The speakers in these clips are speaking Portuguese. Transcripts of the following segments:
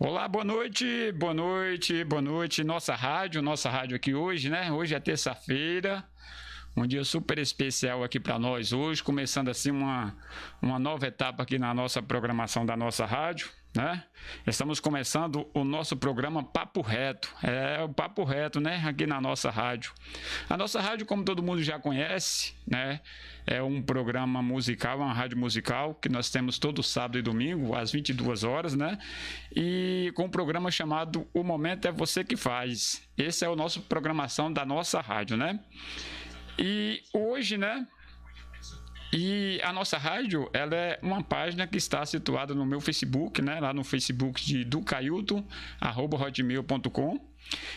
Olá, boa noite, boa noite. Nossa rádio aqui hoje, né? Hoje é terça-feira, um dia super especial aqui para nós hoje, começando assim uma nova etapa aqui na nossa programação da nossa rádio, né? Estamos começando o nosso programa Papo Reto, o Papo Reto, né? Aqui na nossa rádio. A nossa rádio, como todo mundo já conhece, né? É um programa musical, uma rádio musical que nós temos todo sábado e domingo às 22 horas, né? E com um programa chamado O Momento é Você que Faz. Esse é o nosso programação da nossa rádio, né? E hoje, né? E a nossa rádio, ela é uma página que está situada no meu Facebook, né? Lá no Facebook de ducailton, @hotmail.com.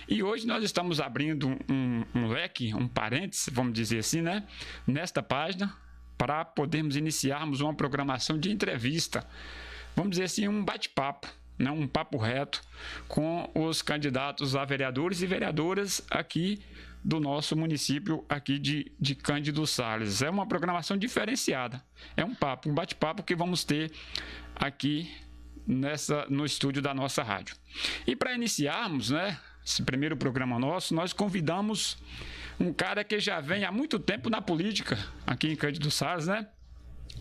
E hoje nós estamos abrindo um leque, um parênteses, vamos dizer assim, né? Nesta página, para podermos iniciarmos uma programação de entrevista. Vamos dizer assim, um bate-papo, né? Um papo reto com os candidatos a vereadores e vereadoras aqui do nosso município aqui de Cândido Sales. É uma programação diferenciada. É um bate-papo que vamos ter aqui no estúdio da nossa rádio. E para iniciarmos, né, esse primeiro programa nosso, nós convidamos um cara que já vem há muito tempo na política aqui em Cândido Sales, né?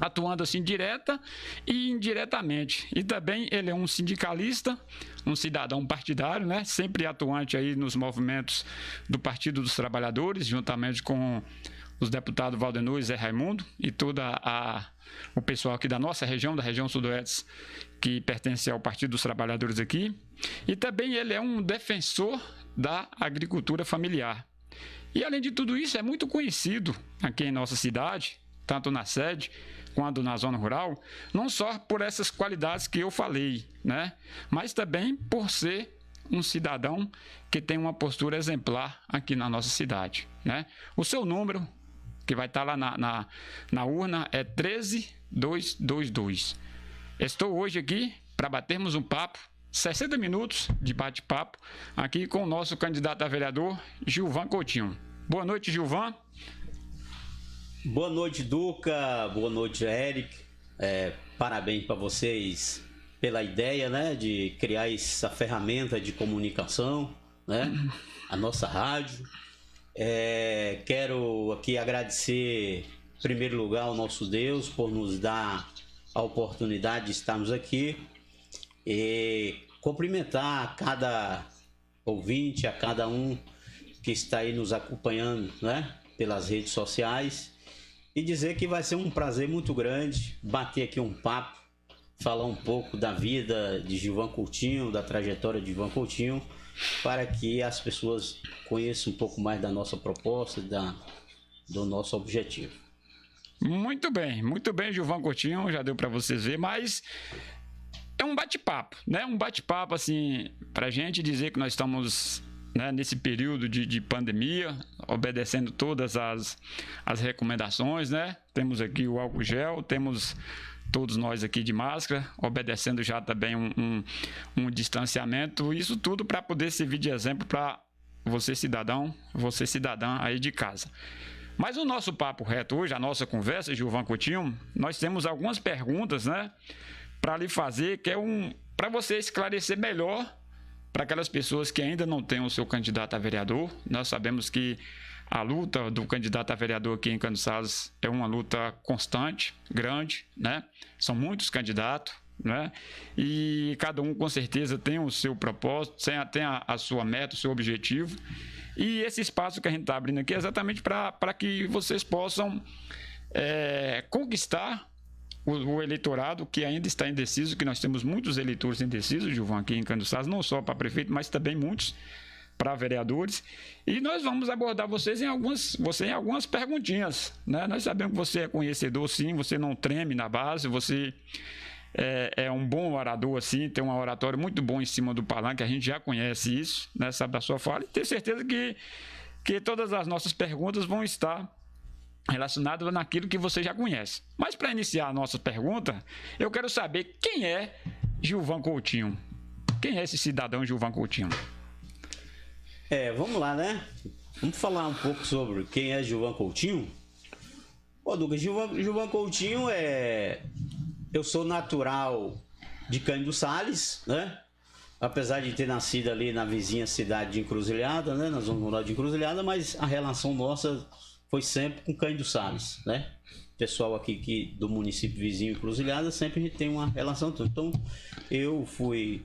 Atuando assim direta e indiretamente. E também ele é um sindicalista, um cidadão partidário, né? Sempre atuante aí nos movimentos do Partido dos Trabalhadores, juntamente com os deputados Valdenor e Zé Raimundo e todo o pessoal aqui da nossa região, da região sudoeste, que pertence ao Partido dos Trabalhadores aqui. E também ele é um defensor da agricultura familiar. E além de tudo isso, é muito conhecido aqui em nossa cidade, tanto na sede quanto na zona rural, não só por essas qualidades que eu falei, né? Mas também por ser um cidadão que tem uma postura exemplar aqui na nossa cidade, né? O seu número, que vai estar lá na urna, é 13222. Estou hoje aqui para batermos um papo, 60 minutos de bate-papo, aqui com o nosso candidato a vereador, Gilvan Coutinho. Boa noite, Gilvan. Boa noite, Duca. Boa noite, Eric. Parabéns para vocês pela ideia, né, de criar essa ferramenta de comunicação, né, a nossa rádio. Quero aqui agradecer, em primeiro lugar, ao nosso Deus por nos dar a oportunidade de estarmos aqui e cumprimentar a cada ouvinte, a cada um que está aí nos acompanhando, né, pelas redes sociais. E dizer que vai ser um prazer muito grande bater aqui um papo, falar um pouco da vida de Gilvan Coutinho, da trajetória de Gilvan Coutinho, para que as pessoas conheçam um pouco mais da nossa proposta, do nosso objetivo. Muito bem, Gilvan Coutinho, já deu para vocês ver, mas é um bate-papo, né? Um bate-papo assim, para a gente dizer que nós estamos, né, nesse período de pandemia, obedecendo todas as recomendações, né? Temos aqui o álcool gel, temos todos nós aqui de máscara, obedecendo já também um distanciamento, isso tudo para poder servir de exemplo para você cidadão, você cidadã aí de casa. Mas o nosso papo reto hoje, a nossa conversa, Gilvan Coutinho, nós temos algumas perguntas, né, para lhe fazer, que é para você esclarecer melhor para aquelas pessoas que ainda não têm o seu candidato a vereador. Nós sabemos que a luta do candidato a vereador aqui em Cândido Sales é uma luta constante, grande, né? São muitos candidatos, né? E cada um com certeza tem o seu propósito, tem a sua meta, o seu objetivo. E esse espaço que a gente está abrindo aqui é exatamente para que vocês possam conquistar o eleitorado que ainda está indeciso, que nós temos muitos eleitores indecisos, Gilvan, aqui em Cândido Sales, não só para prefeito, mas também muitos para vereadores. E nós vamos abordar você em algumas perguntinhas, né? Nós sabemos que você é conhecedor, sim, você não treme na base, você é um bom orador, assim, tem um oratório muito bom em cima do palanque, a gente já conhece isso, né? Sabe da sua fala, e tenho certeza que todas as nossas perguntas vão estar relacionado naquilo que você já conhece. Mas para iniciar a nossa pergunta, eu quero saber quem é Gilvan Coutinho. Quem é esse cidadão Gilvan Coutinho? Vamos lá, né? Vamos falar um pouco sobre quem é Gilvan Coutinho. Duca, Gilvan Coutinho Eu sou natural de Cândido Sales, né? apesar de ter nascido ali na vizinha cidade de Encruzilhada, né, na zona rural de Encruzilhada, mas a relação nossa foi sempre com Cândido Sales, né? Pessoal aqui do município vizinho Encruzilhada, sempre a gente tem uma relação. Então, eu fui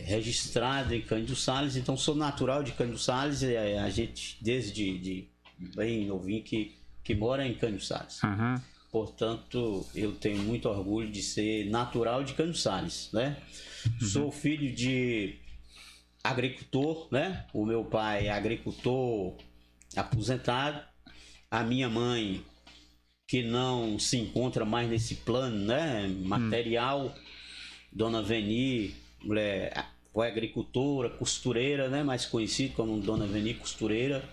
registrado em Cândido Sales, então sou natural de Cândido Sales, a gente desde bem novinho que mora em Cândido Sales. Uhum. Portanto, eu tenho muito orgulho de ser natural de Cândido Sales, né? Sou filho de agricultor, né? O meu pai é agricultor aposentado. A minha mãe, que não se encontra mais nesse plano, né? Material, Dona Veni, mulher, foi agricultora, costureira, né? Mais conhecido como Dona Veni Costureira.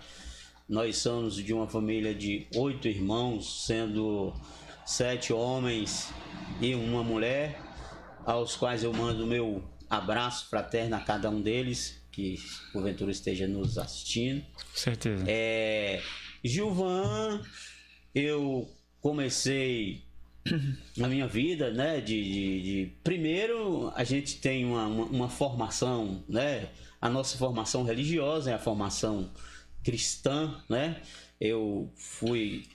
Nós somos de uma família de 8 irmãos, sendo 7 homens e uma mulher, aos quais eu mando meu abraço fraterno a cada um deles, que porventura esteja nos assistindo. Certeza. Gilvan, eu comecei a minha vida, né? Primeiro, a gente tem uma formação, né? A nossa formação religiosa é a formação cristã, né? Eu fui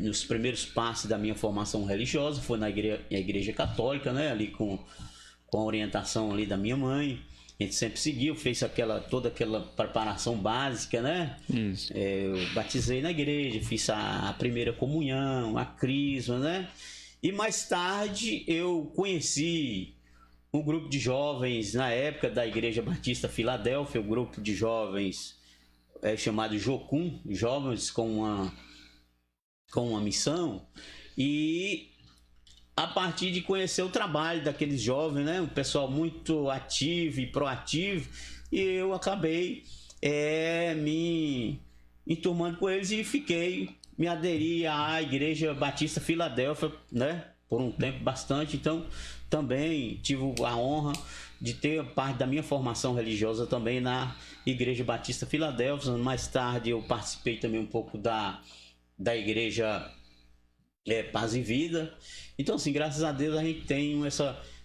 nos primeiros passos da minha formação religiosa, foi na igreja católica, né? Ali com a orientação ali da minha mãe. A gente sempre seguiu, fez toda aquela preparação básica, né? Isso. Eu batizei na igreja, fiz a primeira comunhão, a crisma, né? E mais tarde eu conheci um grupo de jovens na época da Igreja Batista Filadélfia, o grupo de jovens chamado Jocum, jovens com uma missão. E a partir de conhecer o trabalho daqueles jovens, né, um pessoal muito ativo e proativo, e eu acabei me enturmando com eles e me aderi à Igreja Batista Filadélfia, né, por um tempo bastante. Então também tive a honra de ter parte da minha formação religiosa também na Igreja Batista Filadélfia. Mais tarde eu participei também um pouco da Igreja Paz e Vida. Então, assim, graças a Deus a gente tem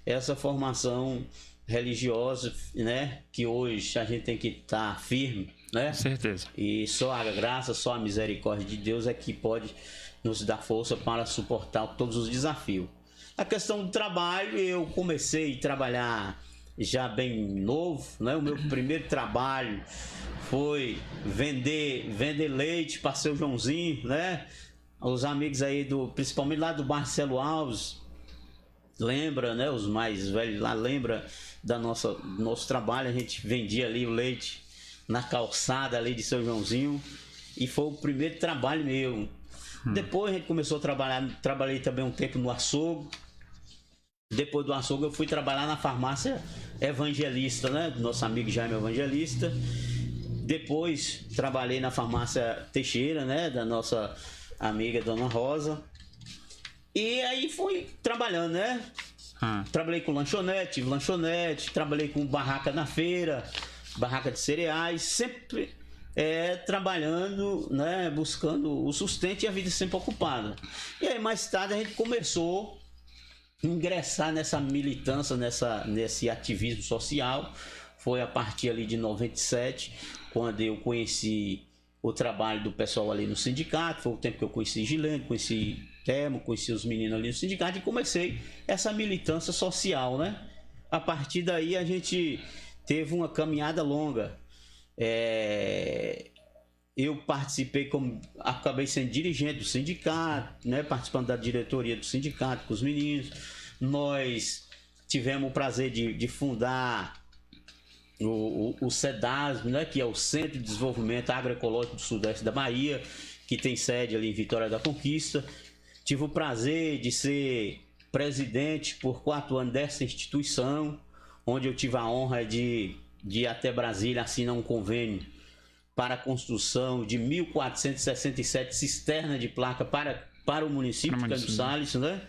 essa formação religiosa, né? Que hoje a gente tem que estar firme, né? Com certeza. E só a graça, só a misericórdia de Deus é que pode nos dar força para suportar todos os desafios. A questão do trabalho, eu comecei a trabalhar já bem novo, né? O meu primeiro trabalho foi vender leite para seu Joãozinho, né? Os amigos aí principalmente lá do Marcelo Alves, lembra, né? Os mais velhos lá lembra do nosso trabalho. A gente vendia ali o leite na calçada ali de seu Joãozinho, e foi o primeiro trabalho meu. Depois a gente começou a trabalhei também um tempo no açougue. Depois do açougue eu fui trabalhar na farmácia Evangelista, né? Do nosso amigo Jaime Evangelista. Depois trabalhei na farmácia Teixeira, né? Da nossa amiga Dona Rosa. E aí fui trabalhando, né? Trabalhei com lanchonete, tive lanchonete, trabalhei com barraca na feira, barraca de cereais, sempre trabalhando, né? Buscando o sustento e a vida sempre ocupada. E aí mais tarde a gente começou a ingressar nessa militância, nesse ativismo social. Foi a partir ali de 97, quando eu conheci o trabalho do pessoal ali no sindicato. Foi o tempo que eu conheci Gilene, conheci Temo, conheci os meninos ali no sindicato e comecei essa militância social, né? A partir daí a gente teve uma caminhada longa. Eu participei, acabei sendo dirigente do sindicato, né? Participando da diretoria do sindicato com os meninos. Nós tivemos o prazer de fundar o CEDASB, né, que é o Centro de Desenvolvimento Agroecológico do Sudeste da Bahia, que tem sede ali em Vitória da Conquista. Tive o prazer de ser presidente por 4 anos dessa instituição, onde eu tive a honra de ir até Brasília assinar um convênio para a construção de 1.467 cisternas de placa para o município de Cândido Sales, né?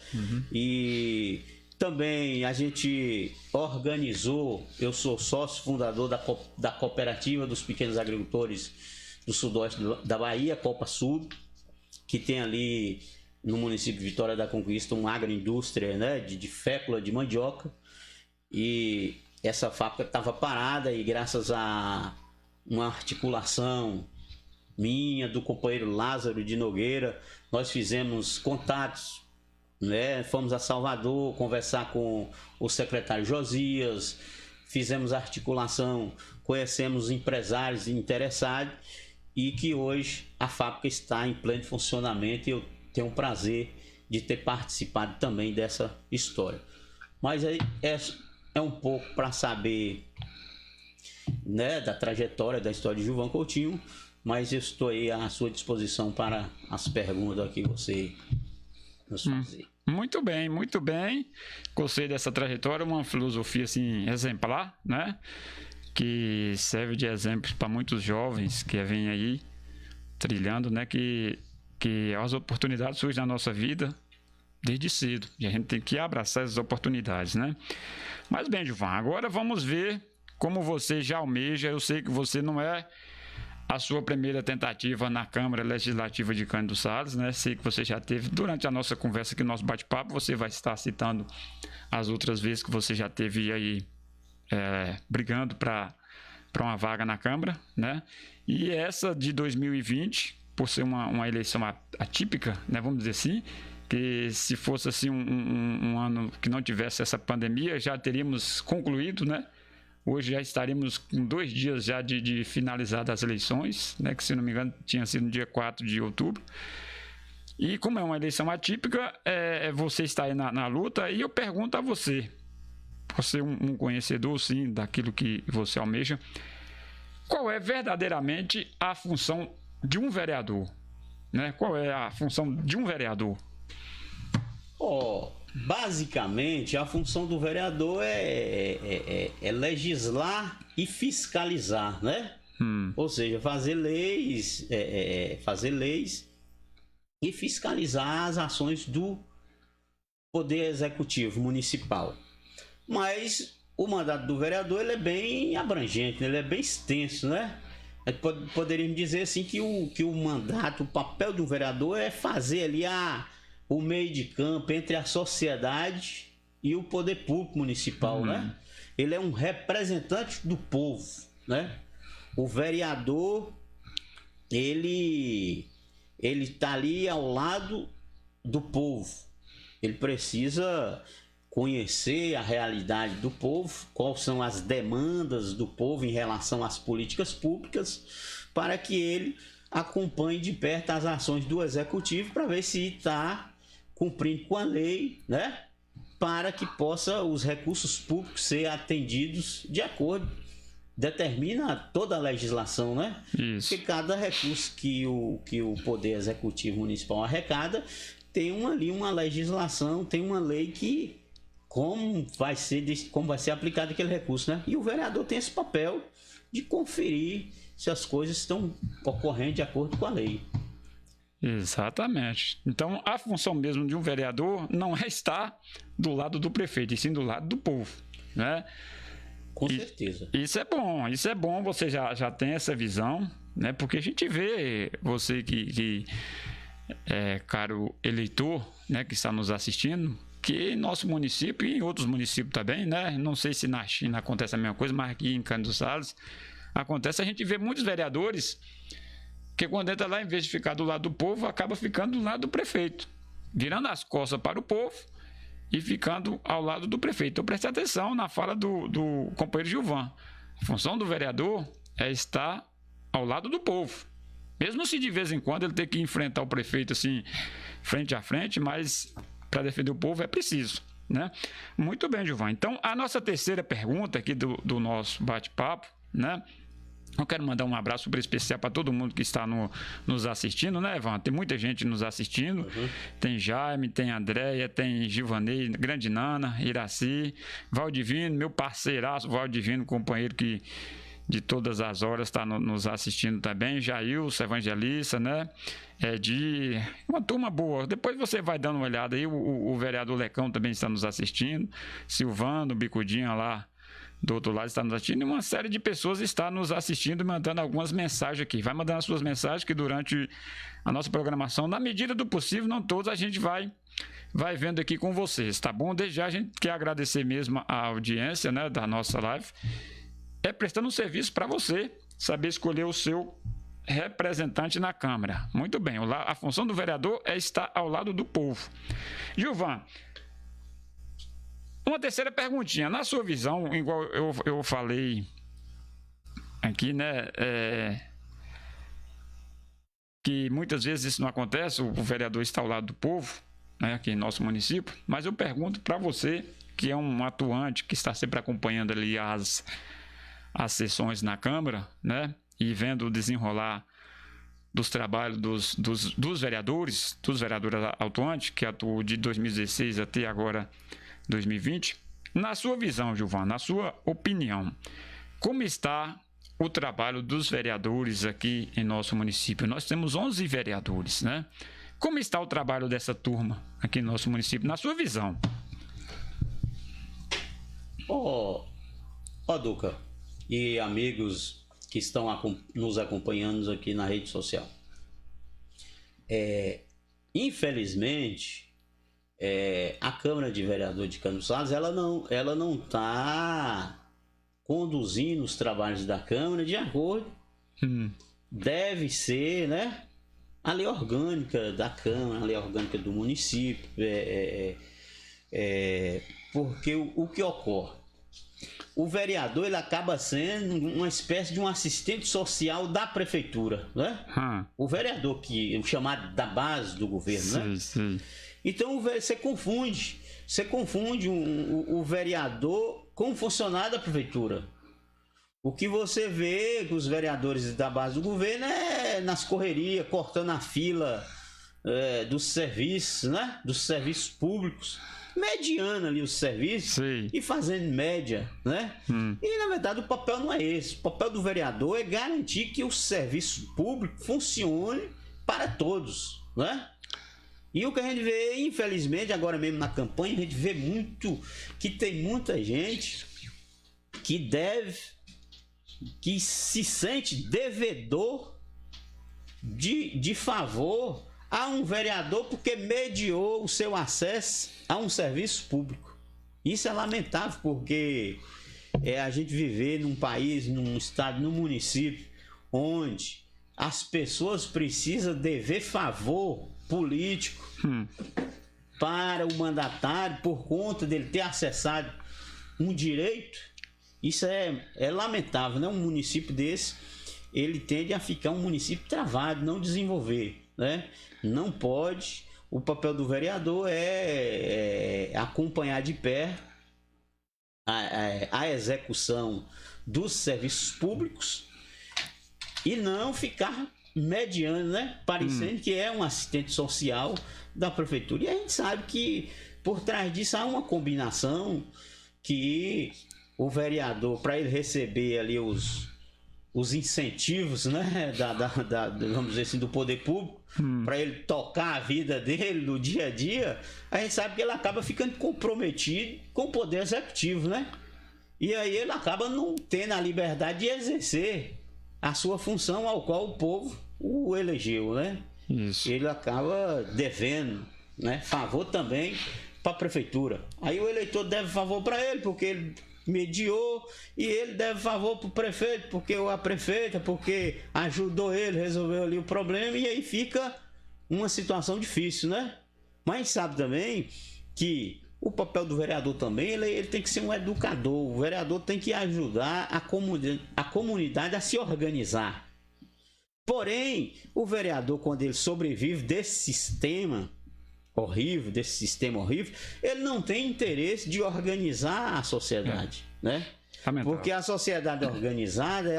E também a gente organizou, eu sou sócio fundador da cooperativa dos pequenos agricultores do sudoeste da Bahia, Copa Sul, que tem ali no município de Vitória da Conquista uma agroindústria, né, de fécula de mandioca. E essa fábrica estava parada e graças a uma articulação minha, do companheiro Lázaro de Nogueira, nós fizemos contatos, né? Fomos a Salvador conversar com o secretário Josias, fizemos articulação, conhecemos empresários interessados e que hoje a fábrica está em pleno funcionamento e eu tenho o prazer de ter participado também dessa história. Mas aí é um pouco para saber, né, da trajetória, da história de Gilvan Coutinho, mas eu estou aí à sua disposição para as perguntas que você nos fazer. Muito bem, muito bem. Gostei dessa trajetória, uma filosofia assim exemplar, né? Que serve de exemplo para muitos jovens que vêm aí trilhando, né? Que as oportunidades surgem na nossa vida desde cedo e a gente tem que abraçar essas oportunidades, né? Mas bem, Gilvan, agora vamos ver como você já almeja. Eu sei que você não é a sua primeira tentativa na Câmara Legislativa de Cândido Sales, né? Sei que você já teve, durante a nossa conversa aqui, nosso bate-papo, você vai estar citando as outras vezes que você já teve aí brigando para uma vaga na Câmara, né? E essa de 2020, por ser uma eleição atípica, né? Vamos dizer assim, que se fosse assim um ano que não tivesse essa pandemia, já teríamos concluído, né? Hoje já estaremos com 2 dias já de finalizadas as eleições, né? Que se não me engano tinha sido no dia 4 de outubro. E como é uma eleição atípica, você está aí na luta, e eu pergunto a você um conhecedor sim daquilo que você almeja, qual é verdadeiramente a função de um vereador, né? Qual é a função de um vereador? Basicamente, a função do vereador é legislar e fiscalizar, né? Ou seja, fazer leis e fiscalizar as ações do Poder Executivo Municipal. Mas o mandato do vereador ele é bem abrangente, ele é bem extenso, né? Poderíamos dizer assim que o mandato, o papel de um vereador é fazer ali o meio de campo entre a sociedade e o poder público municipal, né? Ele é um representante do povo, né? O vereador, ele está ali ao lado do povo. Ele precisa conhecer a realidade do povo, quais são as demandas do povo em relação às políticas públicas, para que ele acompanhe de perto as ações do executivo para ver se está cumprindo com a lei, né? Para que possa os recursos públicos ser atendidos de acordo, determina toda a legislação, né? Isso. Porque cada recurso que o Poder Executivo Municipal arrecada tem uma legislação, tem uma lei que como vai ser aplicado aquele recurso, né? E o vereador tem esse papel de conferir se as coisas estão ocorrendo de acordo com a lei. Exatamente. Então, a função mesmo de um vereador não é estar do lado do prefeito, e sim do lado do povo, né? Com certeza. Isso é bom, você já tem essa visão, né? Porque a gente vê você que é caro eleitor, né, que está nos assistindo, que em nosso município e em outros municípios também, né? Não sei se na China acontece a mesma coisa, mas aqui em Cândido Sales acontece, a gente vê muitos vereadores que quando entra lá, em vez de ficar do lado do povo, acaba ficando do lado do prefeito, virando as costas para o povo e ficando ao lado do prefeito. Então preste atenção na fala do companheiro Gilvan. A função do vereador é estar ao lado do povo, mesmo se de vez em quando ele ter que enfrentar o prefeito assim, frente a frente, mas para defender o povo é preciso, né? Muito bem, Gilvan. Então a nossa terceira pergunta aqui do nosso bate-papo, né? Eu quero mandar um abraço super especial para todo mundo que está nos assistindo, né, Ivan? Tem muita gente nos assistindo. Tem Jaime, tem Andréia, tem Gilvanei, Grande Nana, Iraci, Valdivino, meu parceiraço Valdivino, companheiro que de todas as horas está nos assistindo também. Jailson, Evangelista, né? De uma turma boa. Depois você vai dando uma olhada aí. O vereador Lecão também está nos assistindo. Silvano, Bicudinha lá do outro lado está nos assistindo, e uma série de pessoas está nos assistindo e mandando algumas mensagens aqui. Vai mandando as suas mensagens que durante a nossa programação, na medida do possível, não todos, a gente vai vendo aqui com vocês, tá bom? Desde já a gente quer agradecer mesmo a audiência, né, da nossa live, prestando um serviço para você saber escolher o seu representante na Câmara. Muito bem, a função do vereador é estar ao lado do povo. Gilvan, uma terceira perguntinha. Na sua visão, igual eu falei aqui, né, que muitas vezes isso não acontece, o vereador está ao lado do povo, né, aqui em nosso município, mas eu pergunto para você, que é um atuante, que está sempre acompanhando ali as sessões na Câmara, né, e vendo o desenrolar dos trabalhos dos vereadores atuantes, que atuam de 2016 até agora 2020. Na sua visão, Gilvan, na sua opinião, como está o trabalho dos vereadores aqui em nosso município? Nós temos 11 vereadores, né? Como está o trabalho dessa turma aqui no nosso município, na sua visão? Duca e amigos que estão nos acompanhando aqui na rede social. Infelizmente, a Câmara de Vereadores de Campos Sales, ela não está conduzindo os trabalhos da Câmara de acordo. Deve ser, né, a lei orgânica da Câmara, a lei orgânica do município. Porque o que ocorre? O vereador, ele acaba sendo uma espécie de um assistente social da prefeitura, né? O vereador, que é o chamado da base do governo, né? Sim. Então você confunde o vereador com o funcionário da prefeitura. O que você vê com os vereadores da base do governo é nas correrias, cortando a fila dos serviços, né? Dos serviços públicos, mediando ali os serviços. Sim. E fazendo média, né? E na verdade o papel não é esse. O papel do vereador é garantir que o serviço público funcione para todos, né? E o que a gente vê, infelizmente, agora mesmo na campanha, a gente vê muito que tem muita gente que se sente devedor de favor a um vereador porque mediou o seu acesso a um serviço público. Isso é lamentável, porque a gente viver num país, num estado, num município onde as pessoas precisam dever favor político para o mandatário por conta dele ter acessado um direito. Isso é lamentável, né? Um município desse, ele tende a ficar um município travado, não desenvolver, né? Não pode. O papel do vereador é acompanhar de perto a execução dos serviços públicos e não ficar mediando, né? Parecendo que é um assistente social da prefeitura. E a gente sabe que por trás disso há uma combinação que o vereador, para ele receber ali os incentivos, né, vamos dizer assim, do poder público, para ele tocar a vida dele no dia a dia, a gente sabe que ele acaba ficando comprometido com o poder executivo, né? E aí ele acaba não tendo a liberdade de exercer a sua função ao qual o povo o elegeu, né? Isso. Ele acaba devendo, né, favor também para a prefeitura. Aí o eleitor deve favor para ele, porque ele mediou, e ele deve favor para o prefeito, porque a prefeita, porque ajudou ele, resolveu ali o problema, e aí fica uma situação difícil, né? Mas sabe também que o papel do vereador também, ele tem que ser um educador. O vereador tem que ajudar a comunidade a se organizar. Porém, o vereador, quando ele sobrevive desse sistema horrível, ele não tem interesse de organizar a sociedade, né? Porque a sociedade organizada,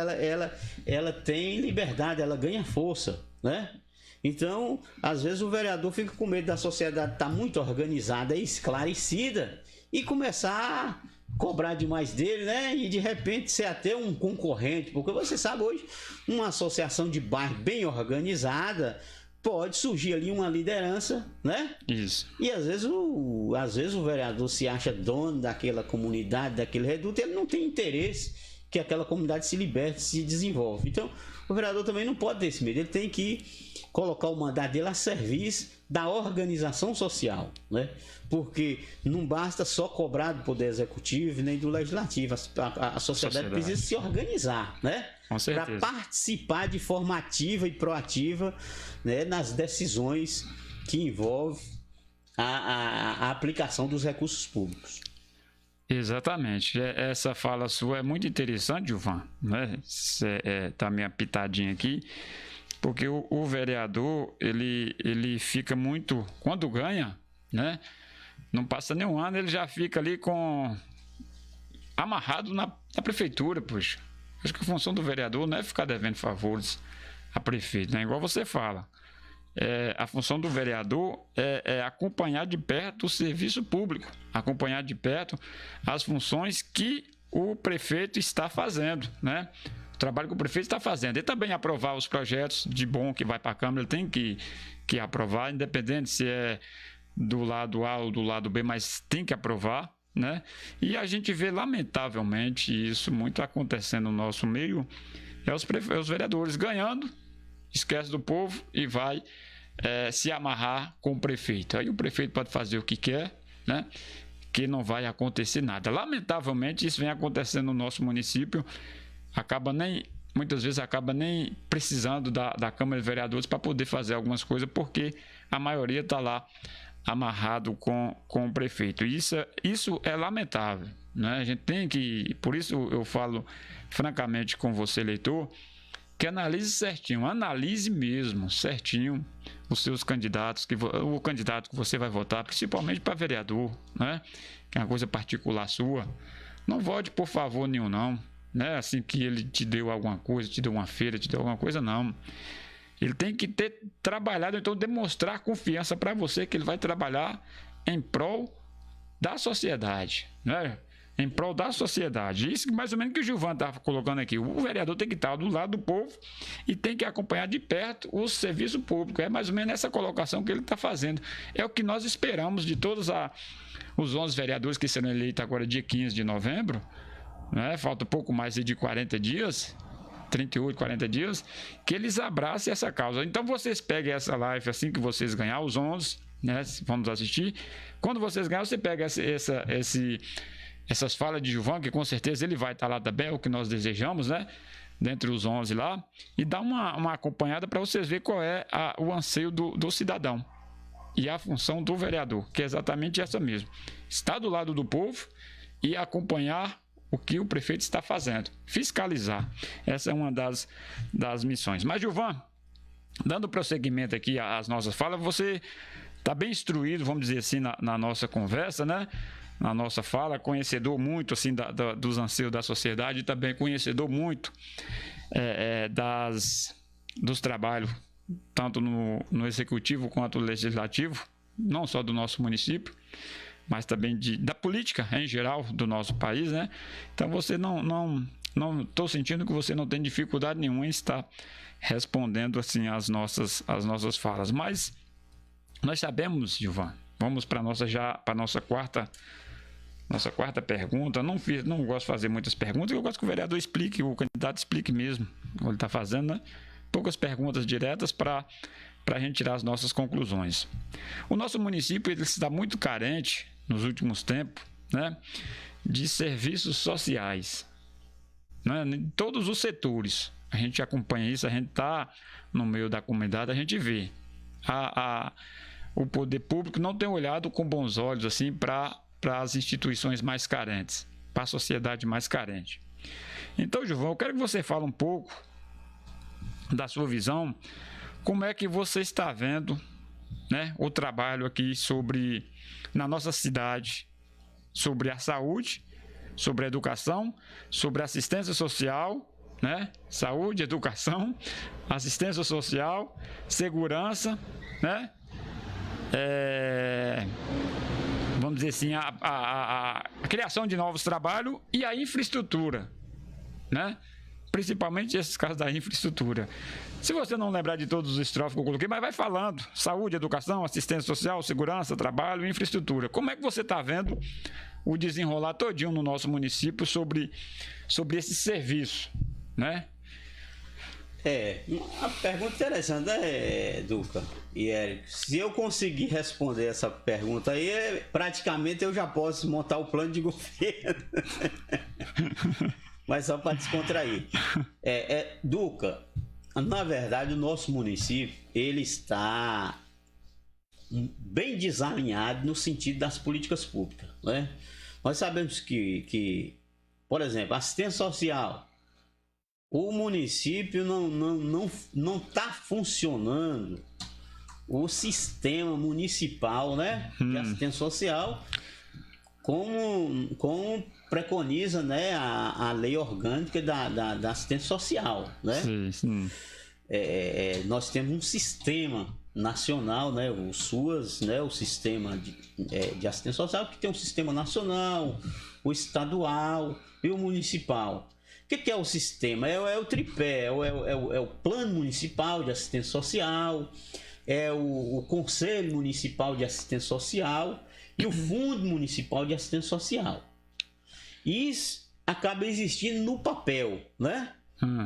ela tem liberdade, ela ganha força, né? Então, às vezes o vereador fica com medo da sociedade estar muito organizada e esclarecida e começar a cobrar demais dele, né? E de repente ser até um concorrente, porque você sabe hoje, uma associação de bairro bem organizada pode surgir ali uma liderança, né? Isso. E às vezes o vereador se acha dono daquela comunidade, daquele reduto, ele não tem interesse que aquela comunidade se liberte, se desenvolva. Então, o vereador também não pode ter esse medo, ele tem que colocar o mandato dele a serviço da organização social, né? Porque não basta só cobrar do Poder Executivo nem do Legislativo, a sociedade precisa se organizar, né? Para participar de forma ativa e proativa, né, nas decisões que envolvem a aplicação dos recursos públicos. Exatamente. Essa fala sua é muito interessante, Gilvan, né? Tá minha pitadinha aqui, porque o vereador, ele fica muito, quando ganha, né? Não passa nem um ano, ele já fica ali amarrado na prefeitura, poxa. Acho que a função do vereador não é ficar devendo favores a prefeito, né? Igual você fala. A função do vereador é acompanhar de perto o serviço público, acompanhar de perto as funções que o prefeito está fazendo, né? O trabalho que o prefeito está fazendo. E também aprovar os projetos de bom que vai para a Câmara, ele tem que aprovar, independente se é do lado A ou do lado B, mas tem que aprovar, né? E a gente vê, lamentavelmente, isso muito acontecendo no nosso meio, os vereadores ganhando, esquece do povo e vai se amarrar com o prefeito. Aí o prefeito pode fazer o que quer, né? Que não vai acontecer nada. Lamentavelmente, isso vem acontecendo no nosso município, muitas vezes acaba nem precisando da Câmara de Vereadores para poder fazer algumas coisas, porque a maioria está lá amarrado com o prefeito. Isso é lamentável, né? A gente tem que, por isso eu falo francamente com você, eleitor, que analise certinho, analise mesmo certinho os seus candidatos, o candidato que você vai votar, principalmente para vereador, né? Que é uma coisa particular sua. Não vote por favor nenhum, não, né? Assim que ele te deu alguma coisa, te deu uma feira, te deu alguma coisa, não. Ele tem que ter trabalhado, então demonstrar confiança para você que ele vai trabalhar em prol da sociedade, né? Em prol da sociedade. Isso mais ou menos que o Gilvan estava colocando aqui. O vereador tem que estar do lado do povo e tem que acompanhar de perto o serviço público. É mais ou menos essa colocação que ele está fazendo. É o que nós esperamos de todos os 11 vereadores que serão eleitos agora dia 15 de novembro, né? Falta pouco mais de 40 dias, 38, 40 dias, que eles abracem essa causa. Então vocês peguem essa live assim que vocês ganhar, os 11, né? Vamos assistir. Quando vocês ganharem, você pega essas falas de Gilvan, que com certeza ele vai estar lá também, é o que nós desejamos, né? Dentre os 11 lá, e dá uma acompanhada para vocês verem qual é o anseio do cidadão e a função do vereador, que é exatamente essa mesmo: estar do lado do povo e acompanhar o que o prefeito está fazendo, fiscalizar. Essa é uma das missões. Mas, Gilvan, dando prosseguimento aqui às nossas falas, você está bem instruído, vamos dizer assim, na nossa conversa, né? Na nossa fala, conhecedor muito assim dos anseios da sociedade e também conhecedor muito dos trabalhos, tanto no executivo quanto no legislativo, não só do nosso município, mas também da política em geral do nosso país, né? Então você não estou sentindo que você não tem dificuldade nenhuma em estar respondendo assim as nossas falas, mas nós sabemos, Gilvan, vamos para a nossa quarta pergunta. Não gosto de fazer muitas perguntas, eu gosto que o vereador explique, o candidato explique mesmo o que ele está fazendo, né? Poucas perguntas diretas para a gente tirar as nossas conclusões. O nosso município ele está muito carente nos últimos tempos, né, de serviços sociais, né, em todos os setores. A gente acompanha isso, a gente está no meio da comunidade, a gente vê. O poder público não tem olhado com bons olhos assim para as instituições mais carentes, para a sociedade mais carente. Então, Gilvan, eu quero que você fale um pouco da sua visão, como é que você está vendo, né, o trabalho aqui na nossa cidade, sobre a saúde, sobre a educação, sobre a assistência social, né? Saúde, educação, assistência social, segurança, né? Vamos dizer assim, a criação de novos trabalhos e a infraestrutura, né? principalmente esses casos da infraestrutura. Se você não lembrar de todos os estrofes que eu coloquei, mas vai falando: saúde, educação, assistência social, segurança, trabalho, infraestrutura. Como é que você está vendo o desenrolar todinho no nosso município sobre esse serviço, né? Uma pergunta interessante, né, Duca e Érico? Se eu conseguir responder essa pergunta aí, praticamente eu já posso montar o plano de governo. Mas só para descontrair. Duca, na verdade, o nosso município, ele está bem desalinhado no sentido das políticas públicas, né? Nós sabemos que, por exemplo, assistência social, o município não está funcionando o sistema municipal, né, de assistência social, como preconiza, né, a lei orgânica da assistência social, né? Sim. Nós temos um sistema nacional, né, o SUAS, né, o sistema de assistência social, que tem um sistema nacional, o estadual e o municipal. O que é o sistema? É o tripé, é o Plano Municipal de Assistência Social, é o Conselho Municipal de Assistência Social e o Fundo Municipal de Assistência Social. Isso acaba existindo no papel, né?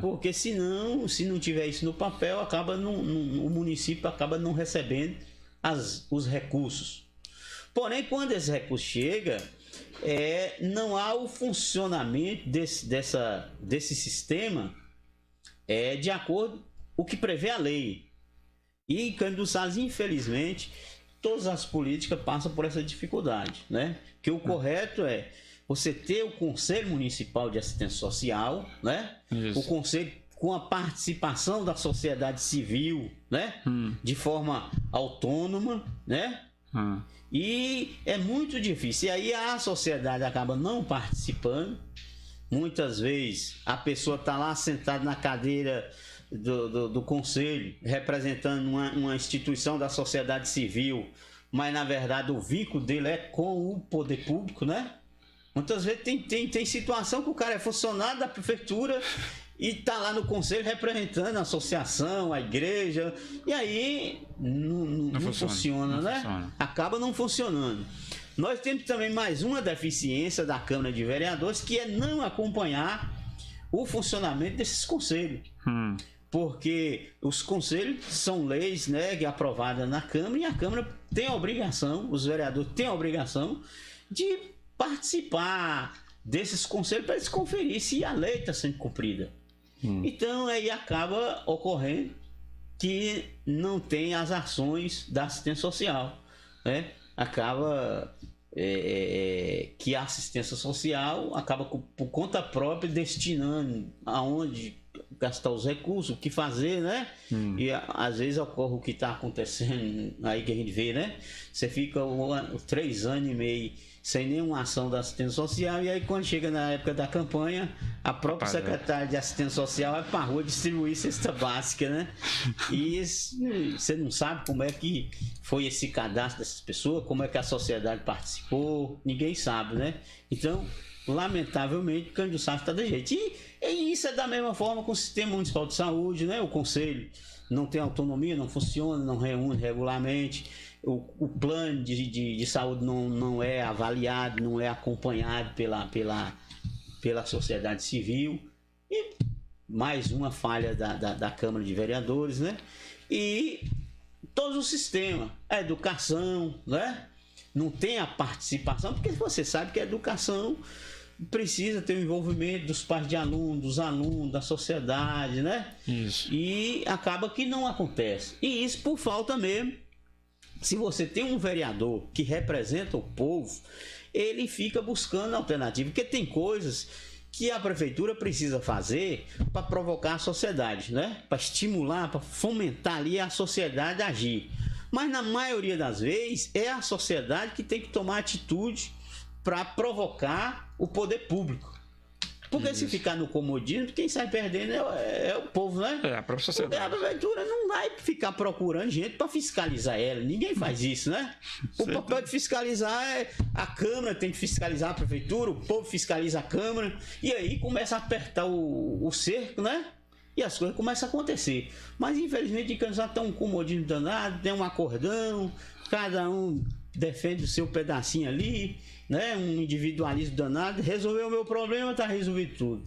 Porque se não tiver isso no papel, o município acaba não recebendo os recursos. Porém, quando esse recurso chega, não há o funcionamento desse sistema de acordo com o que prevê a lei. E em Cândido Sales, infelizmente, todas as políticas passam por essa dificuldade, né? Que o correto é você ter o Conselho Municipal de Assistência Social, né? Isso. O Conselho com a participação da sociedade civil, né? De forma autônoma, né? E é muito difícil. E aí a sociedade acaba não participando. Muitas vezes a pessoa está lá sentada na cadeira do conselho, representando uma instituição da sociedade civil, mas na verdade o vínculo dele é com o poder público, né? Muitas vezes tem situação que o cara é funcionário da prefeitura e está lá no conselho representando a associação, a igreja, e aí não funciona, né? Funciona. Acaba não funcionando. Nós temos também mais uma deficiência da Câmara de Vereadores, que é não acompanhar o funcionamento desses conselhos. Porque os conselhos são leis, né, aprovadas na Câmara, e a Câmara tem a obrigação, os vereadores têm a obrigação de participar desses conselhos para eles conferir se a lei está sendo cumprida. Então aí acaba ocorrendo que não tem as ações da assistência social, né? Acaba que a assistência social acaba por conta própria destinando aonde gastar os recursos, o que fazer, né? E às vezes ocorre o que está acontecendo aí que a gente vê, né? Você fica 3 anos e meio sem nenhuma ação da assistência social, e aí quando chega na época da campanha, a própria secretária de assistência social vai para a rua distribuir cesta básica, né? E você não sabe como é que foi esse cadastro dessas pessoas, como é que a sociedade participou, ninguém sabe, né? Então, lamentavelmente, o Cândido Sales está de jeito. E isso é da mesma forma com o Sistema Municipal de Saúde, né? O Conselho não tem autonomia, não funciona, não reúne regularmente. O plano de saúde não é avaliado, não é acompanhado pela sociedade civil. E mais uma falha da Câmara de Vereadores, né? E todo o sistema, a educação, né? Não tem a participação, porque você sabe que a educação precisa ter o envolvimento dos pais de alunos, dos alunos, da sociedade, né? Isso. E acaba que não acontece. E isso por falta mesmo. Se você tem um vereador que representa o povo, ele fica buscando alternativa, porque tem coisas que a prefeitura precisa fazer para provocar a sociedade, né? Para estimular, para fomentar ali a sociedade a agir. Mas na maioria das vezes é a sociedade que tem que tomar atitude para provocar o poder público. Porque se ficar no comodismo, quem sai perdendo é o povo, né? É, a própria sociedade. Porque a prefeitura não vai ficar procurando gente para fiscalizar ela. Ninguém faz isso, né? O papel de fiscalizar é a Câmara tem que fiscalizar a prefeitura, o povo fiscaliza a Câmara, e aí começa a apertar o cerco, né? E as coisas começam a acontecer. Mas infelizmente em Campos está um comodismo danado, tem um acordão, cada um defende o seu pedacinho ali, né? Um individualismo danado. Resolveu o meu problema, tá resolvido tudo.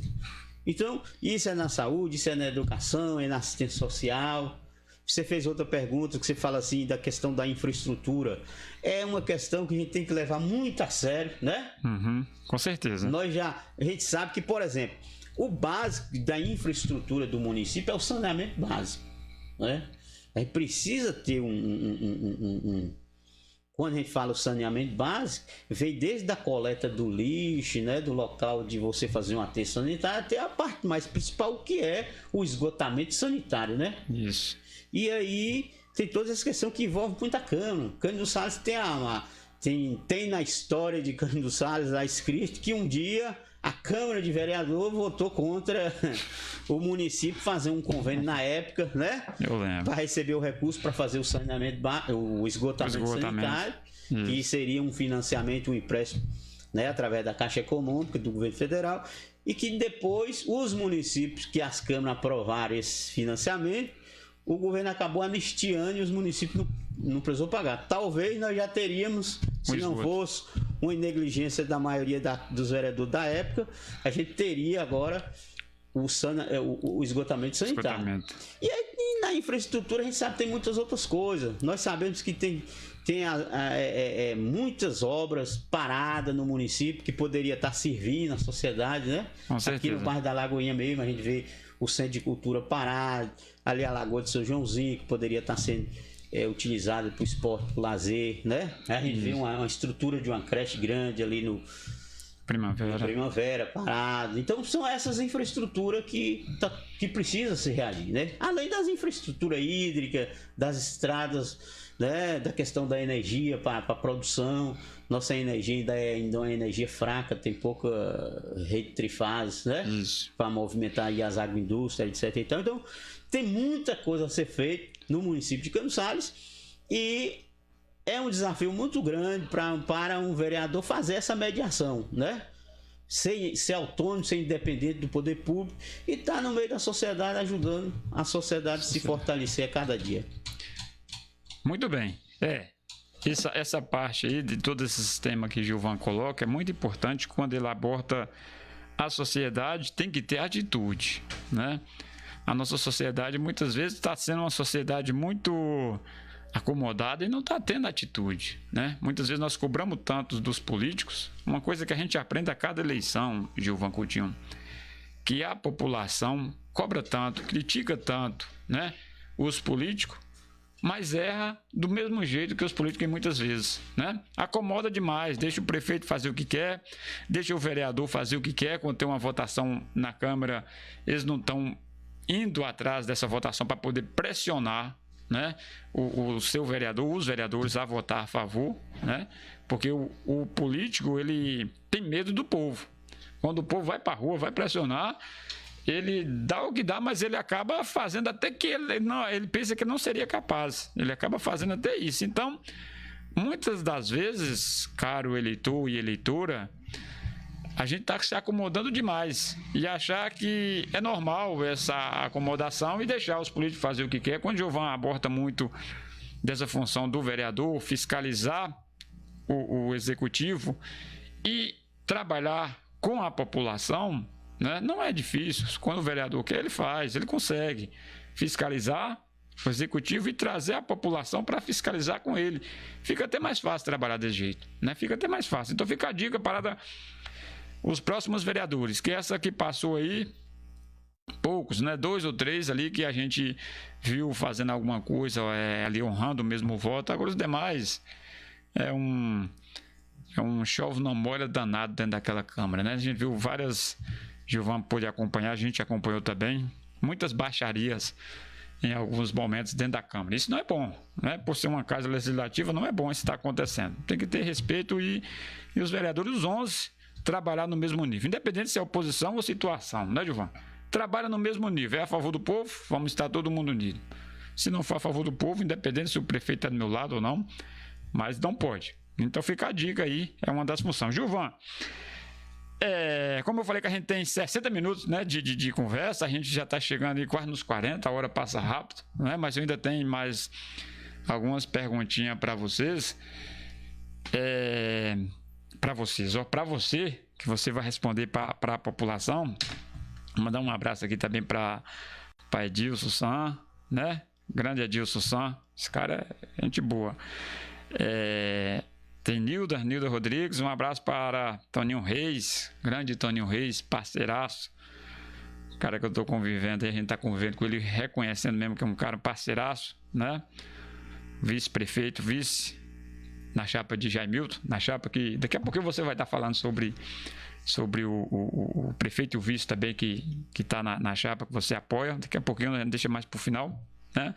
Então, isso é na saúde, isso é na educação, é na assistência social. Você fez outra pergunta que você fala assim da questão da infraestrutura. É uma questão que a gente tem que levar muito a sério, né? Uhum, com certeza. A gente sabe que, por exemplo, o básico da infraestrutura do município é o saneamento básico, né? A gente precisa ter quando a gente fala o saneamento básico, vem desde a coleta do lixo, né, do local de você fazer um aterro sanitário, até a parte mais principal, que é o esgotamento sanitário, né? Isso. E aí tem toda essa questão que envolve muita Câmara. Cândido Salles tem na história de Cândido Salles lá escrito que um dia a Câmara de Vereador votou contra o município fazer um convênio na época, né? Eu lembro. Para receber o recurso para fazer o esgotamento sanitário, que seria um financiamento, um empréstimo, né, através da Caixa Econômica do governo federal, e que depois os municípios que as câmaras aprovaram esse financiamento, o governo acabou anistiando e os municípios não precisou pagar. Talvez nós já teríamos, se não fosse uma negligência da maioria dos vereadores da época, a gente teria agora o esgotamento sanitário. E aí, na infraestrutura a gente sabe que tem muitas outras coisas. Nós sabemos que tem muitas obras paradas no município que poderia estar servindo a sociedade, né? Aqui no bairro da Lagoinha mesmo, a gente vê o Centro de Cultura parado, ali a Lagoa de São Joãozinho, que poderia estar sendo utilizada para o esporte, para o lazer, né? A gente vê uma estrutura de uma creche grande ali no Primavera parado. Então são essas infraestruturas que precisa se reagir, né? Além das infraestruturas hídricas, das estradas, né? Da questão da energia para a produção. Nossa energia ainda é uma energia fraca, tem pouca rede trifásica, né? Para movimentar aí as agroindústrias, etc. Então tem muita coisa a ser feita no município de Campos Sales e é um desafio muito grande para um vereador fazer essa mediação, né? Ser autônomo, ser independente do poder público e estar no meio da sociedade, ajudando a sociedade a se fortalecer a cada dia. Muito bem. Essa parte aí de todo esse sistema que Gilvan coloca é muito importante. Quando ele aborda a sociedade, tem que ter atitude, né? A nossa sociedade muitas vezes está sendo uma sociedade muito acomodada e não está tendo atitude, né? Muitas vezes nós cobramos tanto dos políticos, uma coisa que a gente aprende a cada eleição, Gilvan Coutinho, que a população cobra tanto, critica tanto, né, os políticos, mas erra do mesmo jeito que os políticos muitas vezes, né? Acomoda demais, deixa o prefeito fazer o que quer, deixa o vereador fazer o que quer. Quando tem uma votação na Câmara, eles não estão indo atrás dessa votação para poder pressionar, né, o seu vereador, os vereadores a votar a favor, né? Porque o político, ele tem medo do povo. Quando o povo vai para a rua, vai pressionar, ele dá o que dá, mas ele acaba fazendo até que ele pensa que não seria capaz. Ele acaba fazendo até isso. Então, muitas das vezes, caro eleitor e eleitora, a gente está se acomodando demais e achar que é normal essa acomodação e deixar os políticos fazer o que quer. Quando o Gilvan aborda muito dessa função do vereador, fiscalizar o executivo e trabalhar com a população, né? Não é difícil. Quando o vereador quer, ele faz, ele consegue fiscalizar o executivo e trazer a população para fiscalizar com ele. Fica até mais fácil trabalhar desse jeito, né? Fica até mais fácil. Então fica a dica para os próximos vereadores, que essa que passou aí, poucos, né? 2 ou 3 ali que a gente viu fazendo alguma coisa, ali honrando o mesmo voto. Agora os demais é um chove não molha danado dentro daquela Câmara, né? A gente viu várias, Gilvan pôde acompanhar, a gente acompanhou também, muitas baixarias em alguns momentos dentro da Câmara. Isso não é bom, né? Por ser uma casa legislativa, não é bom isso estar acontecendo. Tem que ter respeito e os vereadores, os 11, trabalhar no mesmo nível, independente se é oposição ou situação, né, Gilvan? Trabalha no mesmo nível, é a favor do povo, vamos estar todo mundo unido. Se não for a favor do povo, independente se o prefeito está do meu lado ou não, mas não pode. Então fica a dica aí, é uma das funções. Gilvan, como eu falei que a gente tem 60 minutos, né, de conversa, a gente já está chegando aí quase nos 40, a hora passa rápido, né, mas eu ainda tenho mais algumas perguntinhas para vocês. Para você, que você vai responder para a população. Vou mandar um abraço aqui também para Edilson San, né? Grande Edilson San, esse cara é gente boa. Tem Nilda Rodrigues, um abraço para Toninho Reis, grande Toninho Reis, parceiraço. Cara que eu tô convivendo, a gente tá convivendo com ele, reconhecendo mesmo que é um cara parceiraço, né? Vice-prefeito, na chapa de Jaimilton, na chapa que daqui a pouco você vai estar falando sobre o prefeito e o vice também que está na chapa que você apoia. Daqui a pouquinho a gente deixa mais para o final, né?